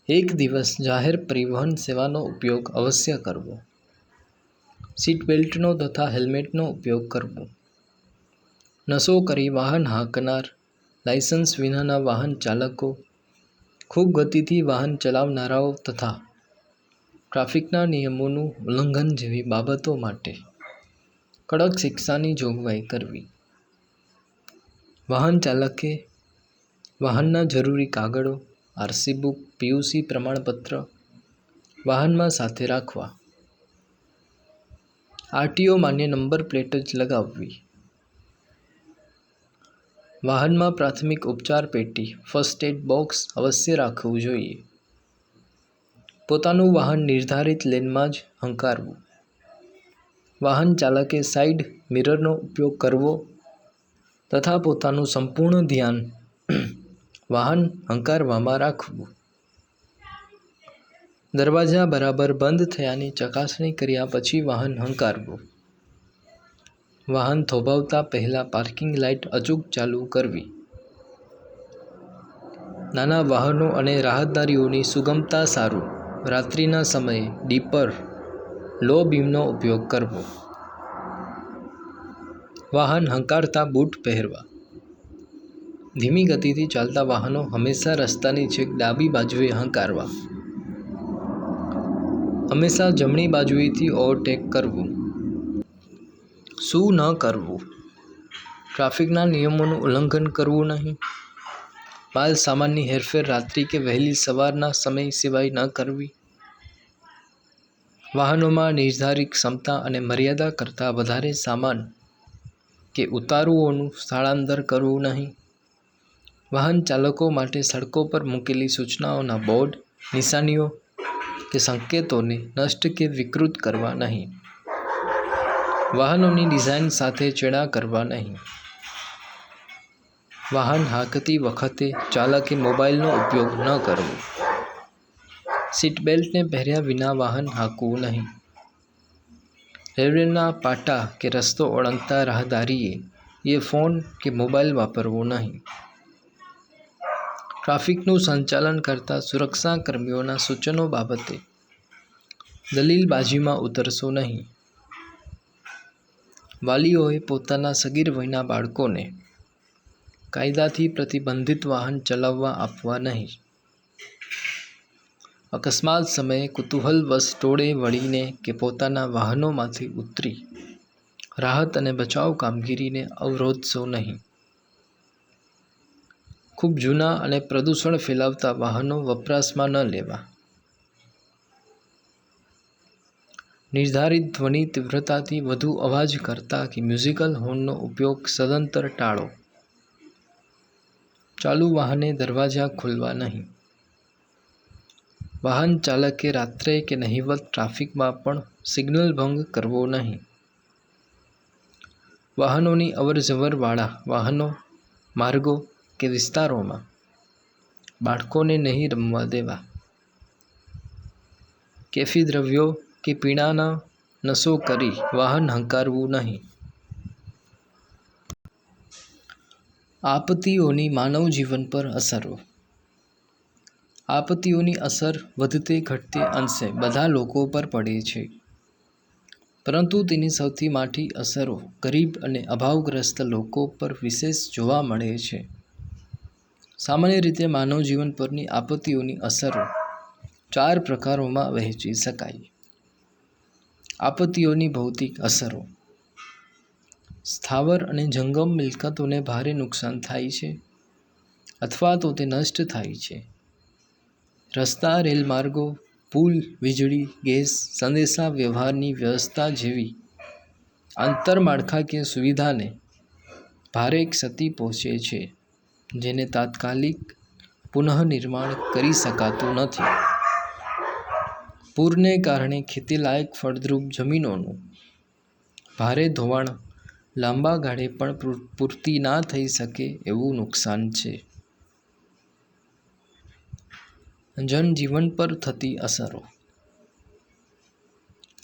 એક દિવસ જાહેર પરિવહન સેવાનો ઉપયોગ અવશ્ય કરવો. સીટ બેલ્ટનો તથા હેલ્મેટનો ઉપયોગ કરવો. નશો કરી વાહન હાંકનાર, લાયસન્સ વિનાના વાહન ચાલકો, ખૂબ ગતિથી વાહન ચલાવનારાઓ તથા ટ્રાફિકના નિયમોનું ઉલ્લંઘન જેવી બાબતો માટે કડક શિક્ષાની જોગવાઈ કરવી. વાહન ચાલકે વાહનના જરૂરી કાગળો, આરસી બુક, પીયુસી પ્રમાણપત્ર વાહનમાં સાથે રાખવા. આરટીઓ માન્ય નંબર પ્લેટ જ લગાવવી. વાહનમાં પ્રાથમિક ઉપચાર પેટી ફર્સ્ટ એડ બોક્સ અવશ્ય રાખવું જોઈએ. પોતાનું વાહન નિર્ધારિત લેનમાં જ હંકારવું. વાહન ચાલકે સાઇડ મિરરનો ઉપયોગ કરવો તથા પોતાનું સંપૂર્ણ ધ્યાન વાહન હંકારવામાં રાખવું. દરવાજા બરાબર બંધ થયાની ચકાસણી કર્યા પછી વાહન હંકારવું. વાહન થોભાવતા પહેલાં પાર્કિંગ લાઇટ અચૂક ચાલુ કરવી. નાના વાહનો અને રાહદારીઓની સુગમતા સારું રાત્રિના સમયે ડીપર, લો બીમનો ઉપયોગ કરવો. વાહન હંકારતા બૂટ પહેરવા. ધીમી ગતિથી ચાલતા વાહનો હંમેશા રસ્તાની છેક ડાબી બાજુએ હંકારવા. હંમેશા જમણી બાજુએથી ઓવરટેક કરવું. શું ન કરવું? ટ્રાફિકના નિયમોનું ઉલ્લંઘન કરવું નહીં. માલ સામાનની હેરફેર રાત્રિ કે વહેલી સવારના સમય સિવાય ન કરવી. વાહનોમાં નિર્ધારિત ક્ષમતા અને મર્યાદા કરતાં વધારે સામાન કે ઉતારુઓનું સ્થળાંતર કરવું નહીં. વાહન ચાલકો માટે સડકો પર મૂકેલી સૂચનાઓના બોર્ડ, નિશાનીઓ કે સંકેતોને નષ્ટ કે વિકૃત કરવા નહીં. વાહનોની ડિઝાઇન સાથે ચેડા કરવા નહીં. વાહન હાંકતી વખતે ચાલકે મોબાઈલનો ઉપયોગ ન કરવો. સીટ બેલ્ટને પહેર્યા વિના વાહન હાંકવું નહીં. રેલવેના પાટા કે રસ્તો ઓળંગતા રાહદારીએ ઇયરફોન કે મોબાઈલ વાપરવો નહીં. ટ્રાફિકનું સંચાલન કરતા સુરક્ષા કર્મીઓના સૂચનો બાબતે દલીલબાજીમાં ઉતરશો નહીં. વાલીઓએ પોતાના સગીર વયના બાળકોને કાયદાથી પ્રતિબંધિત વાહન ચલાવવા આપવા નહીં. અકસ્માત સમયે કુતૂહલવશ ટોળે વળીને કે પોતાના વાહનોમાંથી ઉતરી રાહત અને બચાવ કામગીરીને અવરોધશો નહીં. ખૂબ જૂના અને પ્રદૂષણ ફેલાવતા વાહનો વપરાશમાં ન લેવા. નિર્ધારિત ધ્વનિ તીવ્રતાથી વધુ અવાજ કરતા કે મ્યુઝિકલ હોર્નનો ઉપયોગ સદંતર ટાળો. ચાલુ વાહને દરવાજા ખોલવા નહીં. વાહન ચાલકે રાત્રે કે નહિવત ટ્રાફિકમાં પણ સિગ્નલ ભંગ કરવો નહીં. વાહનોની અવરજવરવાળા વાહનો, માર્ગો કે વિસ્તારોમાં બાળકોને નહીં રમવા દેવા. કેફી દ્રવ્યો કે પીણાના નશો કરી વાહન હંકારવું નહીં. આપત્તિઓની માનવ જીવન પર અસરો. આપત્તિઓની અસર વધતે ઘટતે અંશે બધા લોકો પર પડે છે, પરંતુ તેની સૌથી મોટી અસરો ગરીબ અને અભાવગ્રસ્ત લોકો પર વિશેષ જોવા મળે છે. સામાન્ય રીતે માનવ જીવન પરની આપત્તિઓની અસરો 4 પ્રકારોમાં વહેંચી શકાય. આપત્તિઓની ભૌતિક અસરો. સ્થાવર અને જંગમ મિલકતોને ભારે નુકસાન થાય છે અથવા તો તે નષ્ટ થાય છે. રસ્તા, રેલમાર્ગો, પુલ, વીજળી, ગેસ, સંદેશા વ્યવહારની વ્યવસ્થા જેવી આંતરમાળખાકીય સુવિધાને ભારે ક્ષતિ પહોંચે છે, જેને તાત્કાલિક પુનઃનિર્માણ કરી શકાતું નથી. પૂરને કારણે ખેતીલાયક ફળદ્રુપ જમીનોનું ભારે ધોવાણ લાંબા ગાળે પણ પૂર્તિ ના થઈ શકે એવું નુકસાન છે. જનજીવન પર થતી અસરો.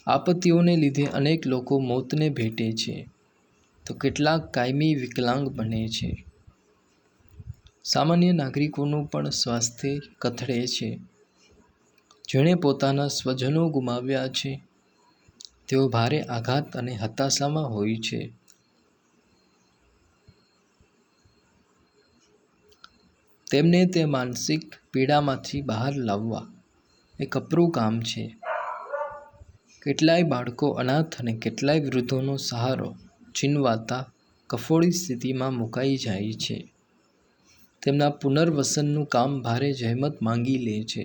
આપત્તિઓને લીધે અનેક લોકો મોતને ભેટે છે, તો કેટલાક કાયમી વિકલાંગ બને છે. સામાન્ય નાગરિકોનું પણ સ્વાસ્થ્ય કથળે છે. જેણે પોતાના સ્વજનો ગુમાવ્યા છે, તેઓ ભારે આઘાત અને હતાશામાં હોય છે. તેમને તે માનસિક પીડામાંથી બહાર લાવવા એ કપરું કામ છે. કેટલાય બાળકો અનાથ અને કેટલાય વૃદ્ધોનો સહારો છીનવાતા કફોડી સ્થિતિમાં મુકાઈ જાય છે. તેમના પુનર્વસનનું કામ ભારે જહેમત માંગી લે છે.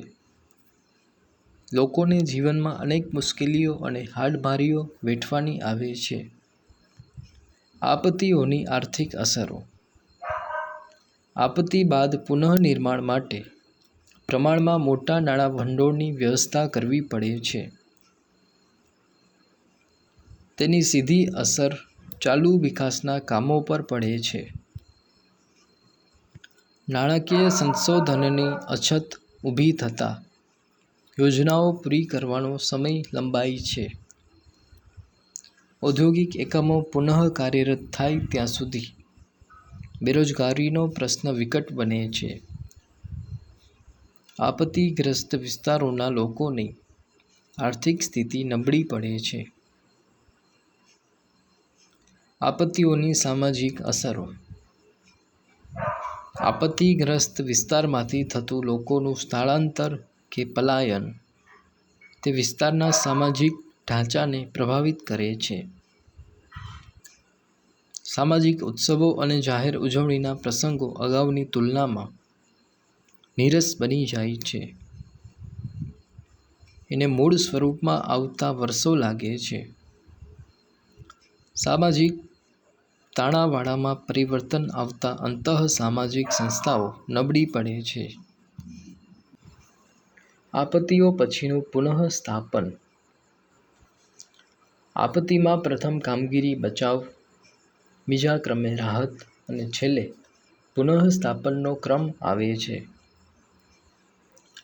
લોકોને જીવનમાં અનેક મુશ્કેલીઓ અને હાડમારીઓ વેઠવાની આવે છે. આપત્તિઓની આર્થિક અસરો. આપત્તિ બાદ પુનઃનિર્માણ માટે પ્રમાણમાં મોટા નાણાં ભંડોળની વ્યવસ્થા કરવી પડે છે. તેની સીધી અસર ચાલુ વિકાસના કામો પર પડે છે. નાણાકીય સંશોધનની અછત ઊભી થતાં યોજનાઓ પૂરી કરવાનો સમય લંબાય છે. ઔદ્યોગિક એકમો પુનઃ કાર્યરત થાય ત્યાં સુધી બેરોજગારીનો પ્રશ્ન વિકટ બને છે. આપત્તિગ્રસ્ત વિસ્તારોના લોકોની આર્થિક સ્થિતિ નબળી પડે છે. આપત્તિઓની સામાજિક અસરો. આપત્તિગ્રસ્ત વિસ્તારમાંથી થતું લોકોનું સ્થળાંતર કે પલાયન તે વિસ્તારના સામાજિક ઢાંચાને પ્રભાવિત કરે છે. સામાજિક ઉત્સવો અને જાહેર ઉજવણીના પ્રસંગો અગાઉની તુલનામાં નીરસ બની જાય છે. એને મૂળ સ્વરૂપમાં આવતા વર્ષો લાગે છે. સામાજિક તાણાવાણામાં પરિવર્તન આવતા અંતઃસામાજિક સંસ્થાઓ નબળી પડે છે. આપત્તિઓ પછીનું પુનઃસ્થાપન. આપત્તિમાં પ્રથમ કામગીરી બચાવ, બીજા ક્રમે રાહત અને છેલ્લે પુનઃસ્થાપનનો ક્રમ આવે છે.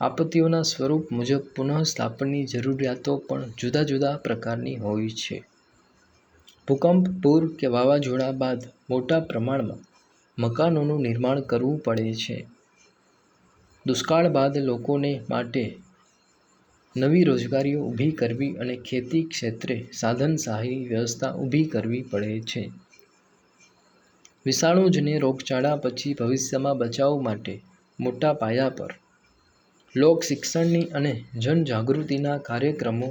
આપત્તિઓના સ્વરૂપ મુજબ પુનઃસ્થાપનની જરૂરિયાતો પણ જુદા જુદા પ્રકારની હોય છે. ભૂકંપ, પૂર કે વાવાઝોડા બાદ મોટા પ્રમાણમાં મકાનોનું નિર્માણ કરવું પડે છે. દુષ્કાળ બાદ લોકોને માટે નવી રોજગારીઓ ઊભી કરવી અને ખેતી ક્ષેત્રે સાધનસાહીની વ્યવસ્થા ઊભી કરવી પડે છે. વિષાણુજન્ય રોગચાળા પછી ભવિષ્યમાં બચાવ માટે મોટા પાયા પર લોકશિક્ષણની અને જનજાગૃતિના કાર્યક્રમો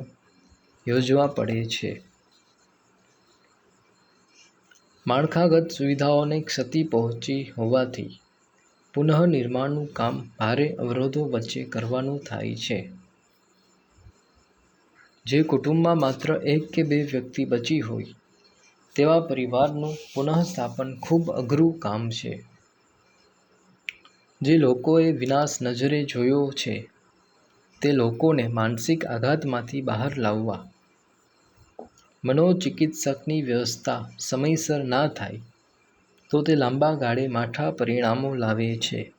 યોજવા પડે છે. માળખાગત સુવિધાઓને ક્ષતિ પહોંચી હોવાથી પુનઃનિર્માણનું કામ ભારે અવરોધો વચ્ચે કરવાનું થાય છે. જે કુટુંબમાં માત્ર 1 કે 2 વ્યક્તિ બચી હોય તેવા પરિવારનું પુનઃસ્થાપન ખૂબ અઘરું કામ છે. જે લોકોએ વિનાશ નજરે જોયો છે તે લોકોને માનસિક આઘાતમાંથી બહાર લાવવા. મનોચિકિત્સકની વ્યવસ્થા સમયસર ના થાય તો તે લાંબા ગાળે માઠા પરિણામો લાવે છે.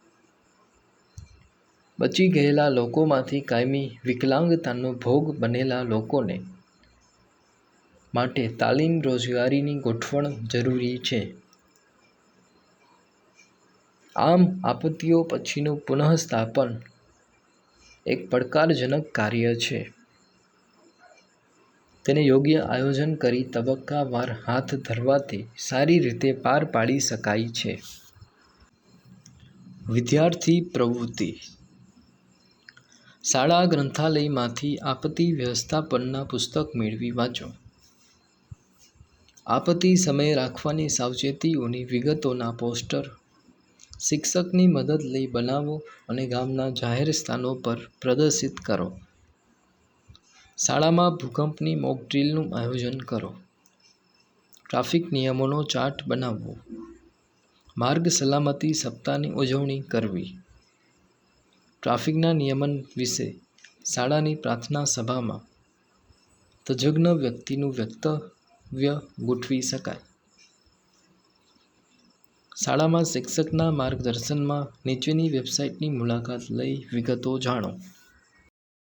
બચી ગયેલા લોકોમાંથી કાયમી વિકલાંગતાનો ભોગ બનેલા લોકોને માટે તાલીમ રોજગારીની ગોઠવણ જરૂરી છે. આમ આપત્તિઓ પછીનું પુનઃસ્થાપન એક પડકારજનક કાર્ય છે. તેને યોગ્ય આયોજન કરી તબક્કાવાર હાથ ધરવાથી સારી રીતે પાર પાડી શકાય છે. વિદ્યાર્થી પ્રવૃત્તિ. શાળા ગ્રંથાલયમાંથી આપત્તિ વ્યવસ્થાપનના પુસ્તક મેળવી વાંચો. આપત્તિ સમયે રાખવાની સાવચેતીઓની વિગતોના પોસ્ટર શિક્ષકની મદદ લઈ બનાવો અને ગામના જાહેર સ્થાનો પર પ્રદર્શિત કરો. શાળામાં ભૂકંપની મોક ડ્રીલનું આયોજન કરો. ટ્રાફિક નિયમોનો ચાર્ટ બનાવવો. માર્ગ સલામતી સપ્તાહની ઉજવણી કરવી. ટ્રાફિકના નિયમન વિશે શાળાની પ્રાર્થના સભામાં તજજ્ઞ વ્યક્તિનું વક્તવ્ય ગોઠવી શકાય. શાળામાં શિક્ષકના માર્ગદર્શનમાં નીચેની વેબસાઇટની મુલાકાત લઈ વિગતો જાણો.